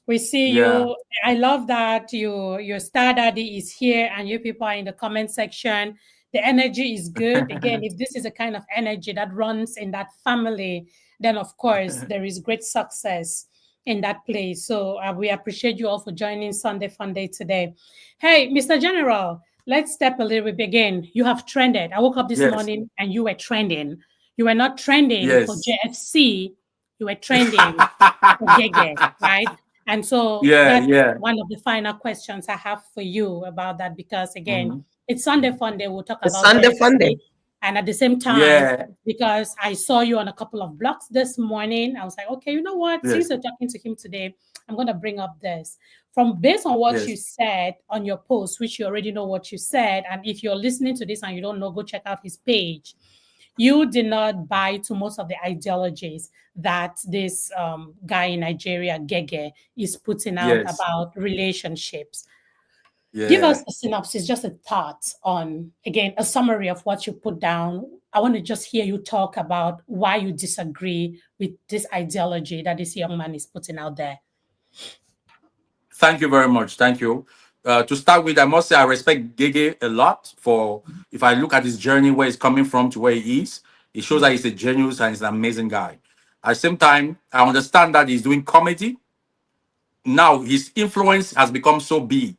We see Yeah. you. I love that your Star Daddy is here and you people are in the comment section. The energy is good. Again, if this is a kind of energy that runs in that family, then of course there is great success in that place. So we appreciate you all for joining Sunday Fun Day today. Hey, Mr. General, let's step a little bit again. You have trended. I woke up this Yes. morning and you were trending. You were not trending for Yes. JFC. You were trending for Gege, right? And so Yeah. that's Yeah. one of the final questions I have for you about that because again, Mhm. it's Sunday Fun Day. We'll talk It's about Sunday fun day. JFC. And at the same time, Yeah. because I saw you on a couple of blogs this morning, I was like, okay, you know what? Since Yes. you're talking to him today, I'm gonna bring up this. From based on what you Yes. said on your post, which you already know what you said, and if you're listening to this and you don't know, go check out his page. You did not buy to most of the ideologies that this guy in Nigeria, Gege, is putting out Yes. about relationships. Give us Yeah. a synopsis, just a thought on, again, a summary of what you put down. I want to just hear you talk about why you disagree with this ideology that this young man is putting out there. Thank you very much. Thank you. To start with, I must say I respect Gege a lot for if I look at his journey, where he's coming from to where he is, it shows that he's a genius and he's an amazing guy. At the same time, I understand that he's doing comedy. Now his influence has become so big.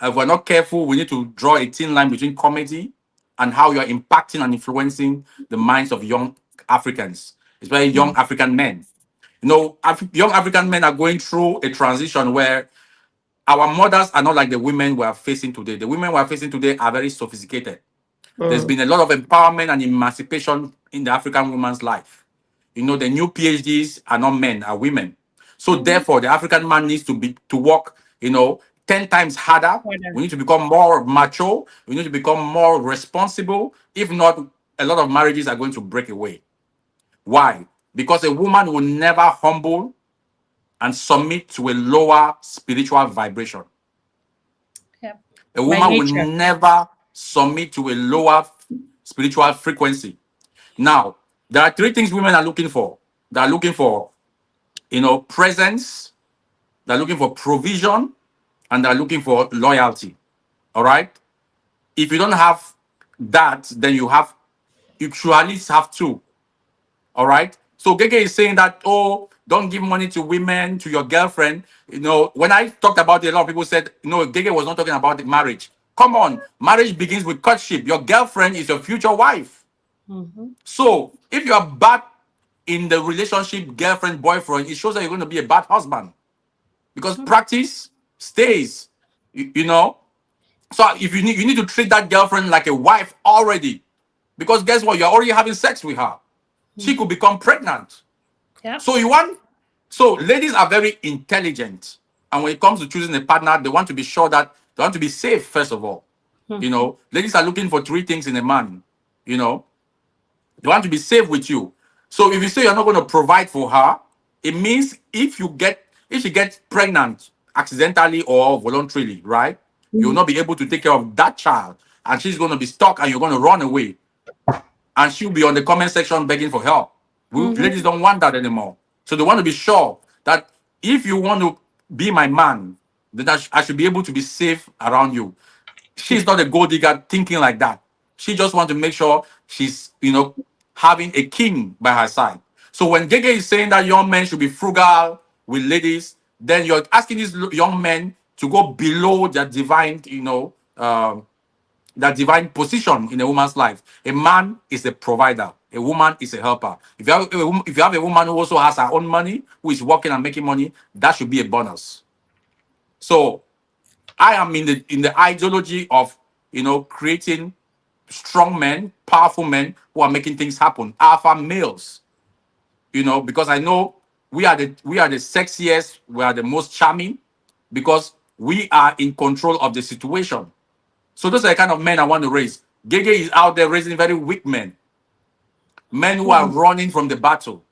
If we're not careful, we need to draw a thin line between comedy and how you're impacting and influencing the minds of young Africans. especially young African men. Young African men are going through a transition where our mothers are not like the women we are facing today. The women we are facing today are very sophisticated. There's been a lot of empowerment and emancipation in the African woman's life. The new PhDs are not men, are women. So therefore, the African man needs to work, 10 times harder. We need to become more mature. We need to become more responsible. If not, a lot of marriages are going to break away. Why? Because a woman will never humble and submit to a lower spiritual vibration. Yep. A By woman will nature. never submit to a lower spiritual frequency. Now, there are three things women are looking for. They are looking for, presence. They're looking for provision, and they're looking for loyalty. All right. If you don't have that, then you should at least have two. All right. So Gege is saying that, oh, don't give money to women, to your girlfriend. When I talked about it, a lot of people said, Gege was not talking about the marriage. Come on, marriage begins with courtship. Your girlfriend is your future wife. So if you are bad in the relationship, girlfriend, boyfriend, it shows that you're going to be a bad husband. Because practice stays, you know. So if you need to treat that girlfriend like a wife already. Because guess what? You're already having sex with her. She could become pregnant. Yep. So ladies are very intelligent. And when it comes to choosing a partner, they want to be sure that they want to be safe, first of all. Ladies are looking for three things in a man. They want to be safe with you. So if you say you're not going to provide for her, it means if she gets pregnant accidentally or voluntarily, right? You will not be able to take care of that child. And she's going to be stuck and you're going to run away. And she'll be on the comment section begging for help. Ladies don't want that anymore. So they want to be sure that if you want to be my man, then I should be able to be safe around you. She's not a gold digger thinking like that. She just wants to make sure she's, having a king by her side. So when Gege is saying that young men should be frugal with ladies, then you're asking these young men to go below their divine, that divine position in a woman's life. A man is a provider. A woman is a helper. If you have a woman who also has her own money, who is working and making money, that should be a bonus. So I am in the ideology of creating strong men, powerful men who are making things happen, alpha males. Because I know we are the sexiest, we are the most charming, because we are in control of the situation. So those are the kind of men I want to raise. Gege is out there raising very weak men who are running from the battle.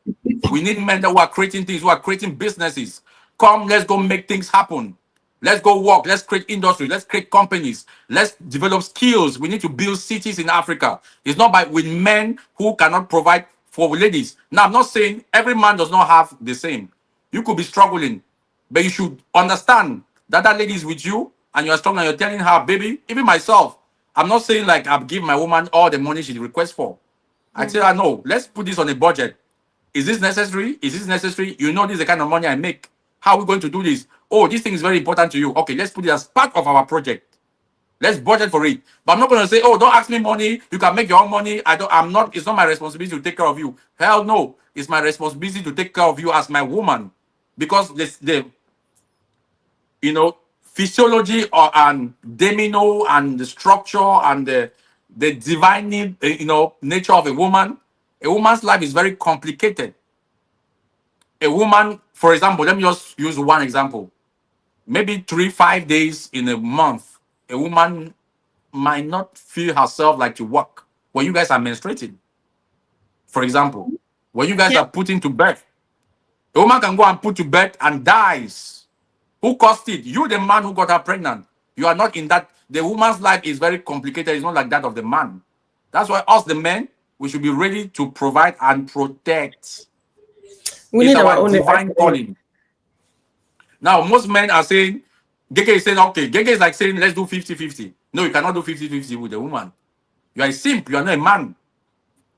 We need men who are creating things, who are creating businesses. Come, let's go make things happen. Let's go work. Let's create industry. Let's create companies. Let's develop skills. We need to build cities in Africa. It's not with men who cannot provide for ladies. Now, I'm not saying every man does not have the same. You could be struggling, but you should understand that lady is with you and you're strong and you're telling her, baby, even myself, I'm not saying like I'll give my woman all the money she requests for. I tell her, no, let's put this on a budget. Is this necessary? Is this necessary? This is the kind of money I make. How are we going to do this? Oh, this thing is very important to you. Okay, let's put it as part of our project. Let's budget for it. But I'm not going to say, oh, don't ask me money. You can make your own money. It's not my responsibility to take care of you. Hell no. It's my responsibility to take care of you as my woman. Because the physiology and domino and the structure and the divine nature of a woman's life is very complicated. A woman, for example, let me just use one example. Maybe 3-5 days in a month, a woman might not feel herself like to work when you guys are menstruating. For example, when you guys are putting to bed, a woman can go and put to bed and dies. Who caused it? You, the man who got her pregnant. You are not in that. The woman's life is very complicated. It's not like that of the man. That's why us, the men, we should be ready to provide and protect. We It's need our our own divine calling. Now, most men are saying, Gege is saying, okay, Gege is like saying, let's do 50-50. No, you cannot do 50-50 with a woman. You are a simp. You are not a man.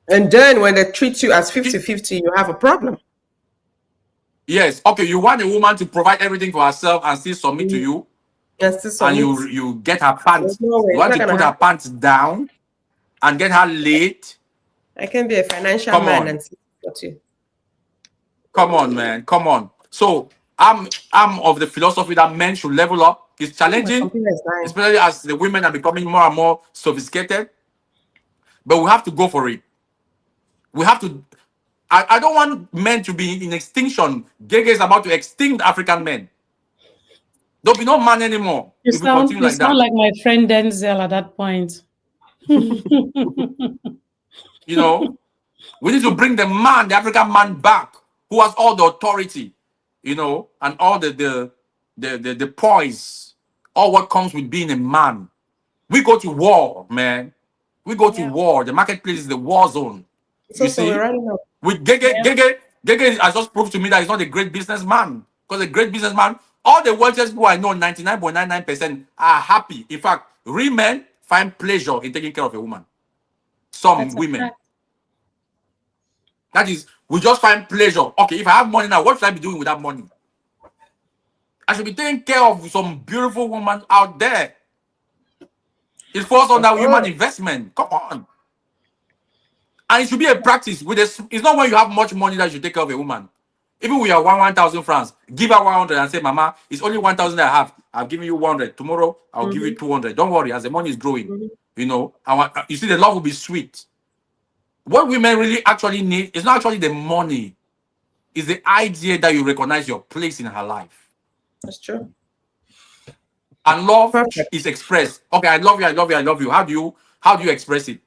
And then when they treat you as 50-50, you have a problem. Yes. Okay, you want a woman to provide everything for herself and still submit to you. Yes, and you get her pants. No way. You want to put her pants down and get her laid. I can be a financial Come man on. and support you. Come on, man. Come on. So I'm of the philosophy that men should level up. It's My challenging, computer is dying. especially as the women are becoming more and more sophisticated. But we have to go for it. We have to. I don't want men to be in extinction. Gege is about to extinct African men. There'll be no man anymore if we continue You like sound that. like my friend Denzel at that point. You know, we need to bring the man, the African man back, who has all the authority, you know, and all the poise, all what comes with being a man. We go to war, man. We go to Yeah. war. The marketplace is the war zone. So You so we're see? running up. With Gege, Yeah. Gege has just proved to me that he's not a great businessman. Because a great businessman, all the wealthiest people I know, 99.99% are happy. In fact, real men find pleasure in taking care of a woman. Some That's a women. fact. That is, we just find pleasure. Okay, if I have money now, what should I be doing with that money? I should be taking care of some beautiful woman out there. It falls Of under human course. investment. Come on. And it should be a practice. With this, it's not when you have much money that you take care of a woman. Even we are 1,000 francs, give her 100 and say, Mama, it's only 1,000 that I have. I've given you 100. Tomorrow, I'll give you Mm-hmm. 200. Don't worry, as the money is growing. Mm-hmm. You know, you see, the love will be sweet. What women really actually need is not actually the money, it's the idea that you recognize your place in her life. That's true. And love Perfect. is expressed. Okay, I love you, I love you, I love you. How do you express it?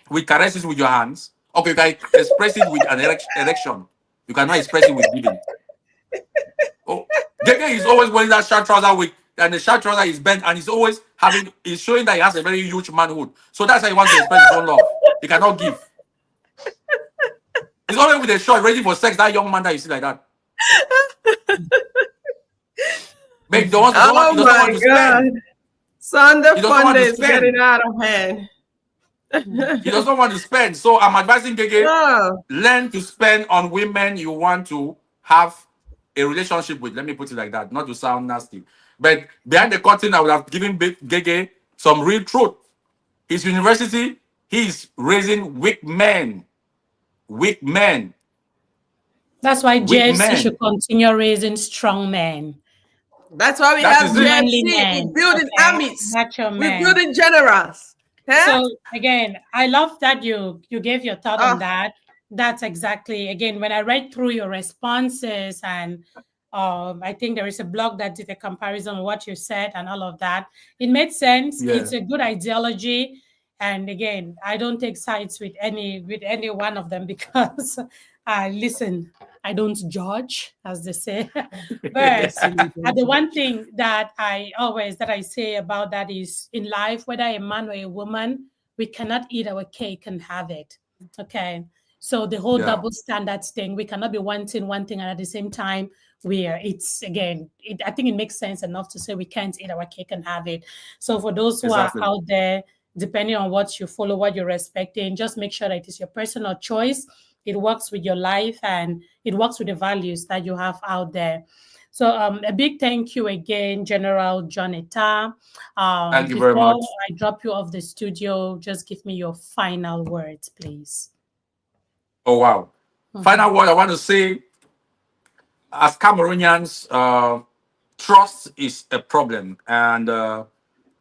With caresses with your hands. Okay, you can express it with an erection. You cannot express it with giving. Oh, Gege is always wearing that short trouser with, and the short trouser is bent, and he's showing that he has a very huge manhood. So that's how he wants to express his own love. He cannot give. He's always with a short, ready for sex. That young man that you see like that. But Oh he doesn't my want to God. spend. Sunday He doesn't fun want day to is getting spend. out of hand. He doesn't want to spend. So I'm advising Gege, Oh, learn to spend on women you want to have a relationship with. Let me put it like that, not to sound nasty. But behind the curtain, I would have given Gege some real truth. His university, he's raising weak men. Weak men. That's why Weak JFC should men. continue raising strong men, that's why we That have is it. manly GFC. We're men. building Okay, armies. mature We're men. building generals. Huh? So again, I love that you gave your thought on Oh, that. That's exactly, again, when I read through your responses, and I think there is a blog that did a comparison of what you said and all of that. It made sense. Yeah. It's a good ideology. And again, I don't take sides with any one of them because I listen, I don't judge, as they say. But the one thing that I say about that is, in life, whether a man or a woman, we cannot eat our cake and have it. Okay. So the whole Yeah. double standards thing, we cannot be wanting one thing and at the same time I think it makes sense enough to say we can't eat our cake and have it. So for those who are Exactly. out there, depending on what you follow, what you're respecting, just make sure that it is your personal choice. It works with your life and it works with the values that you have out there. So a big thank you again, General John Etta. Thank you very Before much. I drop you off the studio, just give me your final words, please. Oh wow. Mhm. Final word I want to say, as Cameroonians, trust is a problem, and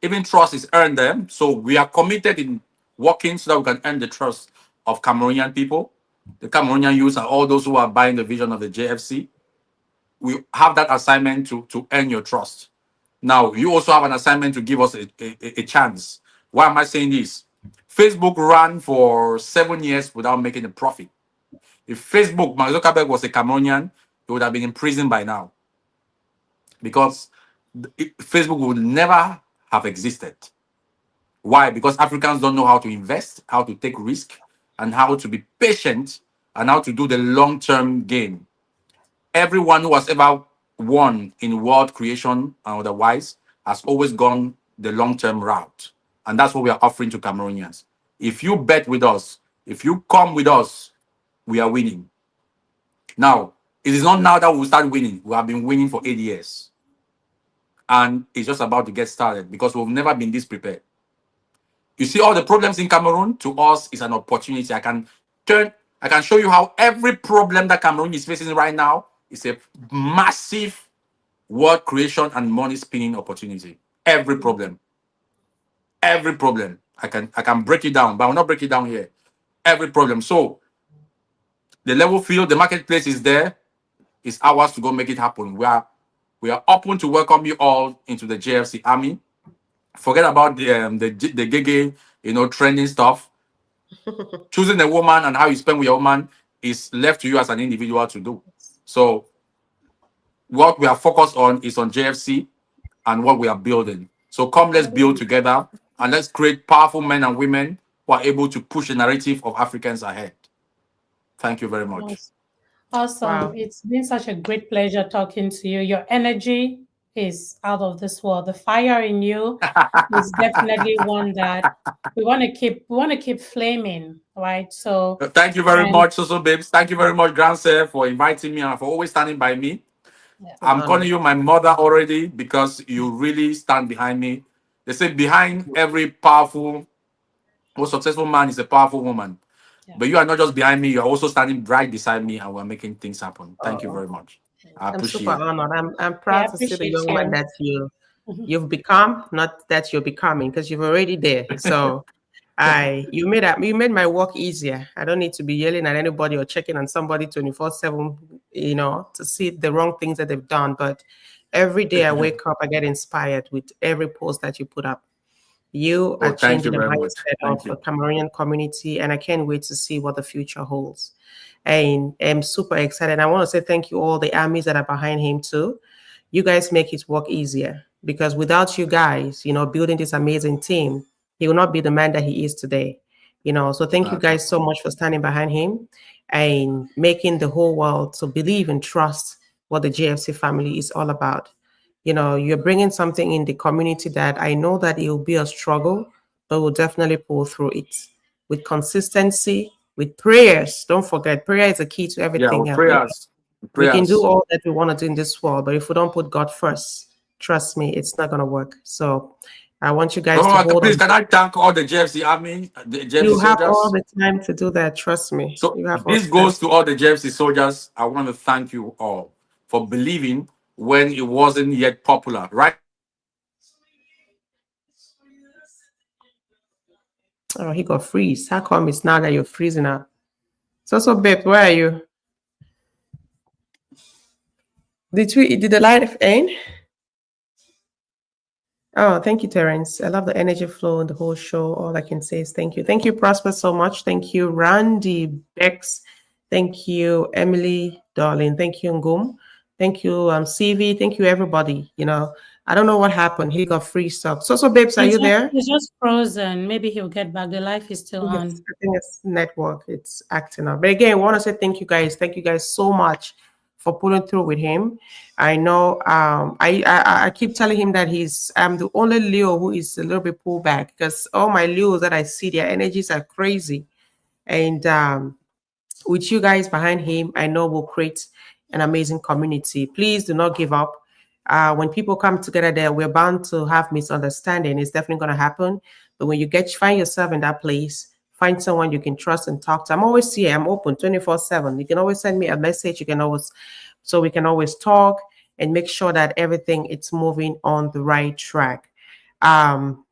even trust is earned them. So we are committed in working so that we can earn the trust of Cameroonian people, the Cameroonian youth, and all those who are buying the vision of the JFC. We have that assignment to earn your trust. Now, you also have an assignment to give us a chance. Why am I saying this? Facebook ran for 7 years without making a profit. If Facebook, Mark Zuckerberg was a Cameroonian, he would have been in prison by now because Facebook would never have existed. Why? Because Africans don't know how to invest, how to take risk, and how to be patient, and how to do the long-term game. Everyone who has ever won in world creation and otherwise has always gone the long-term route. And that's what we are offering to Cameroonians. If you bet with us, if you come with us, we are winning. Now, it is not now that we'll start winning. We have been winning for 8 years. And it's just about to get started because we've never been this prepared. You see, all the problems in Cameroon to us is an opportunity. I can turn I can show you how every problem that Cameroon is facing right now is a massive world creation and money spinning opportunity. Every problem, every problem. I can break it down, but I will not break it down here. Every problem. So the level field, the marketplace is there. It's ours to go make it happen. We are open to welcome you all into the JFC army. Forget about the gege, trending stuff. Choosing a woman and how you spend with your woman is left to you as an individual to do. So what we are focused on is on JFC and what we are building. So come, let's build together and let's create powerful men and women who are able to push the narrative of Africans ahead. Thank you very much. Yes. Awesome. Wow. It's been such a great pleasure talking to you. Your energy is out of this world. The fire in you is definitely one that we want to keep flaming, right? So, Thank you very and much, Soso Babes. Thank you very much, Grand Sir, for inviting me and for always standing by me. yeah. An I'm calling honor. you my mother already because you really stand behind me. They say behind every powerful or successful man is a powerful woman. Yeah. But you are not just behind me, you are also standing right beside me and we're making things happen. Thank you Oh, very much. I I'm super appreciate it. honored. I'm We proud to see the appreciate young man you. that Mhm. you've become, not that you're becoming, because you've already there. So you made my work easier. I don't need to be yelling at anybody or checking on somebody 24/7, to see the wrong things that they've done. But every day I wake up, I get inspired with every post that you put up. You are Oh, thank changing you the very much. mindset of Thank the you. Cameroonian community, and I can't wait to see what the future holds. And I'm super excited. I want to say thank you all the armies that are behind him too. You guys make his work easier because without you guys, building this amazing team, he will not be the man that he is today. So thank you Okay. guys so much for standing behind him and making the whole world to believe and trust what the JFC family is all about. You're bringing something in the community that I know that it will be a struggle, but we'll definitely pull through it with consistency, with prayers. Don't forget, prayer is the key to Yeah, everything with else. prayers. With We can do prayers. all that we want to do in this world, but if we don't put God first, trust me, it's not going to work. So I want you guys to Oh, hold please, on. can I thank all the JFC army, the JFC You have all soldiers? the time to do that. Trust me. So You have all this the time goes to. to all the JFC soldiers. I want to thank you all for believing when it wasn't yet popular. Right now, it's popular. Oh, he got freeze. How come it's now that you're freezing up? So, babe, where are you? Did the light end? Oh, thank you, Terence. I love the energy flow and the whole show. All I can say is thank you. Thank you, Prosper, so much. Thank you, Randy Bex. Thank you, Emily, darling. Thank you, Ngum. Thank you, CV. Thank you, everybody. I don't know what happened. He got freezed up. So, babes, are you there? He's just frozen. Maybe he'll get back. The life is still Yes, on. I think it's network. It's acting up. But again, I want to say thank you guys. Thank you guys so much for pulling through with him. I know I keep telling him that I'm the only Leo who is a little bit pulled back because all my Leos that I see, their energies are crazy. And with you guys behind him, I know we'll create an amazing community. Please do not give up. When people come together there, we're bound to have misunderstanding. It's definitely going to happen. But when you find yourself in that place, find someone you can trust and talk to. I'm always here. I'm open 24/7. You can always send me a message. You can always, so we can always talk and make sure that everything it's moving on the right track.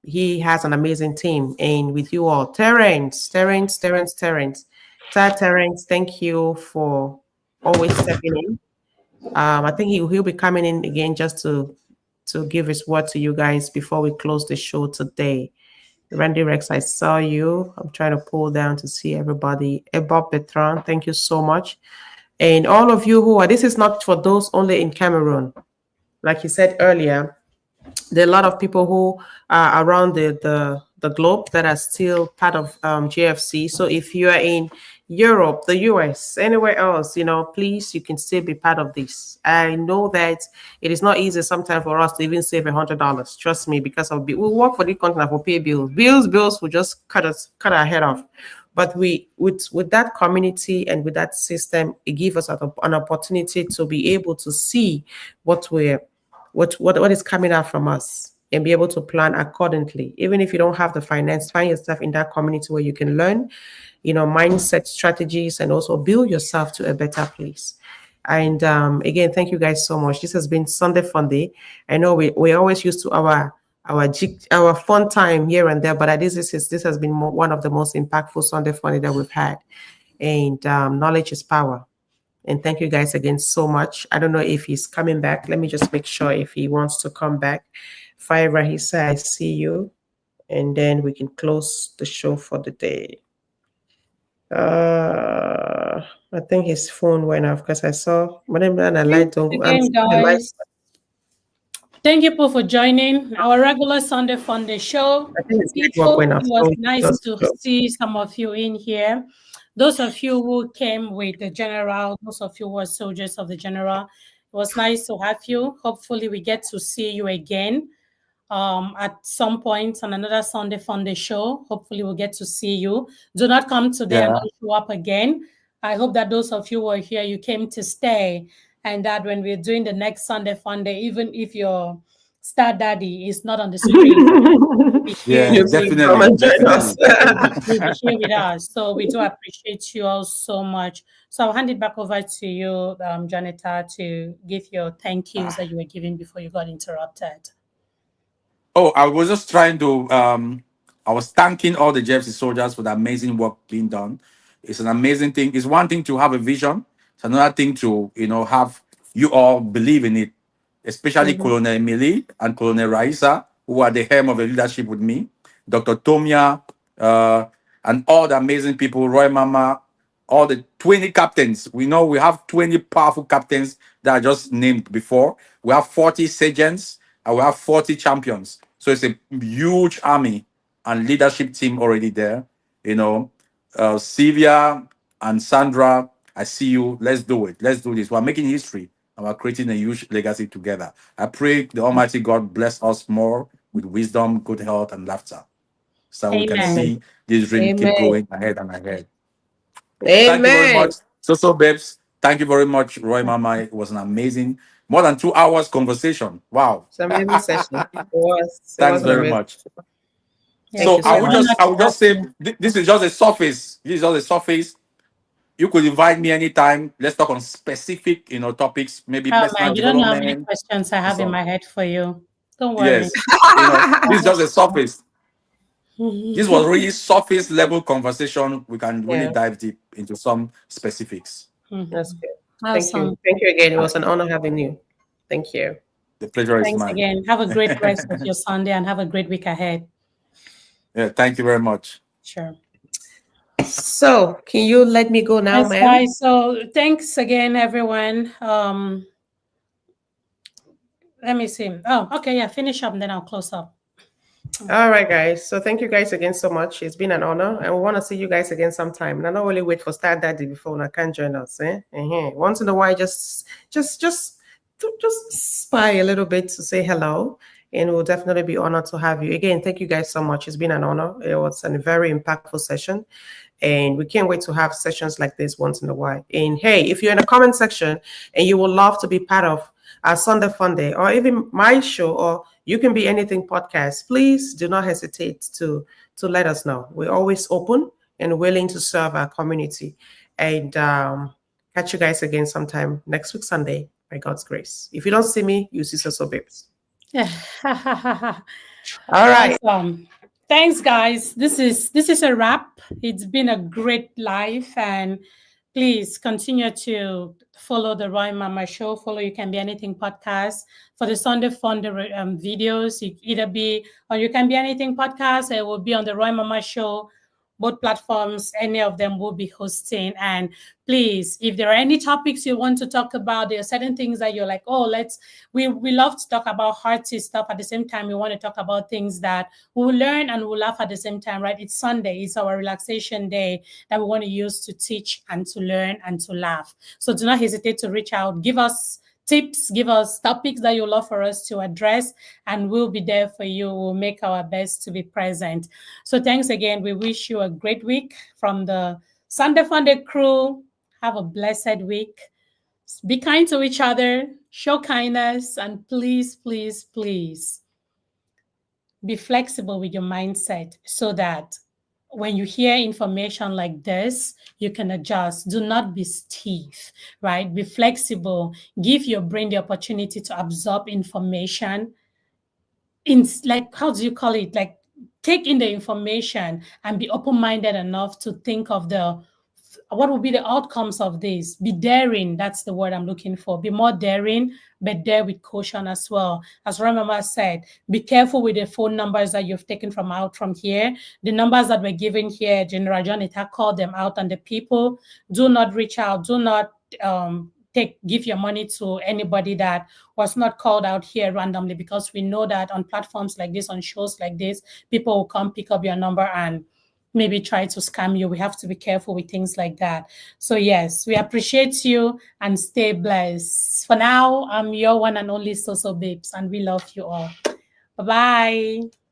He has an amazing team, and with you all, Terence. Terence, thank you for always stepping in. I think he'll be coming in again just to give his word to you guys before we close the show today. Randy Rex, I saw you. I'm trying to pull down to see everybody. Ebob Petran, thank you so much. And all of you this is not for those only in Cameroon. Like you said earlier, there are a lot of people who are around the globe that are still part of GFC. So if you are in Europe, the US, anywhere else, please, you can still be part of this. I know that it is not easy sometimes for us to even save $100. Trust me, because we work for the continent for pay bills. Bills will just cut our head off. But we with that community and with that system, it gives us an opportunity to be able to see what is coming out from us. and be able to plan accordingly. Even if you don't have the finance, find yourself in that community where you can learn, mindset strategies, and also build yourself to a better place. And again, thank you guys so much. This has been Sunday Fun Day. I know we always used to our fun time here and there, but this has been one of the most impactful Sunday Fun Day that we've had. And knowledge is power. And thank you guys again so much. I don't know if he's coming back. Let me just make sure if he wants to come back. Fire, he said, I see you. And then we can close the show for the day. I think his phone went off because I saw whenever the light Thanks don't go. I'm again, seeing the light. guys. Thank you, people, for joining our regular Sunday Funday show. I think his network People, went off. it was So nice just to close. see some of you in here. Those of you who came with the general, those of you who were soldiers of the general, it was nice to have you. Hopefully, we get to see you again at some point on another Sunday Funday show. Hopefully, we'll get to see you. Do not come today and Yeah. not show up again. I hope that those of you who are here, you came to stay, and that when we're doing the next Sunday Funday, even if your star daddy is not on the screen, be here Yeah, You with please come definitely, and join us. definitely. you'll be here with us. So we do appreciate you all so much. So I'll hand it back over to you, Janetta, to give your thank yous that you were giving before you got interrupted. Oh, I was just trying to. I was thanking all the Jersey soldiers for the amazing work being done. It's an amazing thing. It's one thing to have a vision. It's another thing to have you all believe in it. Especially Mhm. Colonel Emily and Colonel Raisa, who are the helm of the leadership with me. Dr. Tomia, uh, and all the amazing people. Roy Mama, all the 20 captains. We know we have 20 powerful captains that I just named before. We have 40 sergeants and we have 40 champions. So it's a huge army and leadership team already there. You know, Sylvia and Sandra, I see you. Let's do it. Let's do this. We're making history and we're creating a huge legacy together. I pray the Almighty God bless us more with wisdom, good health, and laughter, so we can Amen. Amen. see this dream keep Amen. going ahead and ahead. Thank you very Amen. much, Babes. Thank you very much, Roy Mama. It was an amazing, more than 2 hours conversation. Wow. It's an amazing session. It was Thanks an very amazing. much. Yes, Thank So you we're so much. honored I to would have just say you. this is just a surface. This is just a surface. You could invite me anytime. Let's talk on specific, topics, maybe Oh personal man, you don't know how many development questions I and have in so. my head for you. Don't worry. Yes, this is just a surface. This was really surface level conversation. We can really Yeah, dive deep into some specifics. that's good. Thank you. Awesome. Thank you again. It Uh, was an honor having you. Thank you. the pleasure is Thanks mine. again. Have a great rest of your Sunday and have a great week ahead. Yeah, thank you very much. Sure. So, can you let me go now, Yes, ma'am? guys. So thanks again, everyone. Let me see. Oh, okay, yeah, finish up and then I'll close up. All right, guys. So, thank you guys again so much. It's been an honor, and we want to see you guys again sometime. And I don't really wait for Star Daddy before I can join us. Once in a while, just spy a little bit to say hello, and we'll definitely be honored to have you again. Thank you guys so much. It's been an honor. It was a very impactful session. And we can't wait to have sessions like this once in a while. And hey, if you're in the comment section and you would love to be part of our Sunday Fun Day or even my show, or you can be anything podcast, please do not hesitate to let us know. We're always open and willing to serve our community. And catch you guys again sometime next week, Sunday, by God's grace. If you don't see me, you see Soso Babes. Yeah. All right. Awesome. Thanks, guys. This is a wrap. It's been a great life, and please continue to follow the Roy Mama Show. Follow You Can Be Anything podcast for the Sunday Fun videos. It either be on You Can Be Anything podcast, or it will be on the Roy Mama Show. Both platforms, any of them will be hosting. And please, if there are any topics you want to talk about, there are certain things that you're like, oh, we love to talk about hearty stuff. At the same time, we want to talk about things that we will learn and we'll laugh at the same time, right? It's Sunday. It's our relaxation day that we want to use to teach and to learn and to laugh. So do not hesitate to reach out. Give us tips, give us topics that you love for us to address, and we'll be there for you. We'll make our best to be present. So thanks again. We wish you a great week from the Sunday Funday crew. Have a blessed week. Be kind to each other, show kindness, and please, please, please be flexible with your mindset so that when you hear information like this, you can adjust. Do not be stiff, right? Be flexible. Give your brain the opportunity to absorb information in, like, how do you call it? Like, take in the information and be open-minded enough to think of the what will be the outcomes of this. Be daring. That's the word I'm looking for. Be more daring, but dare with caution as well. As Ramama said, be careful with the phone numbers that you've taken from here. The numbers that were given here, General John Etta called them out, and the people, do not reach out. Do not give your money to anybody that was not called out here randomly, because we know that on platforms like this, on shows like this, people will come pick up your number and maybe try to scam you. We have to be careful with things like that. So yes, we appreciate you and stay blessed. For now, I'm your one and only Soso Babes, and we love you all. Bye-bye.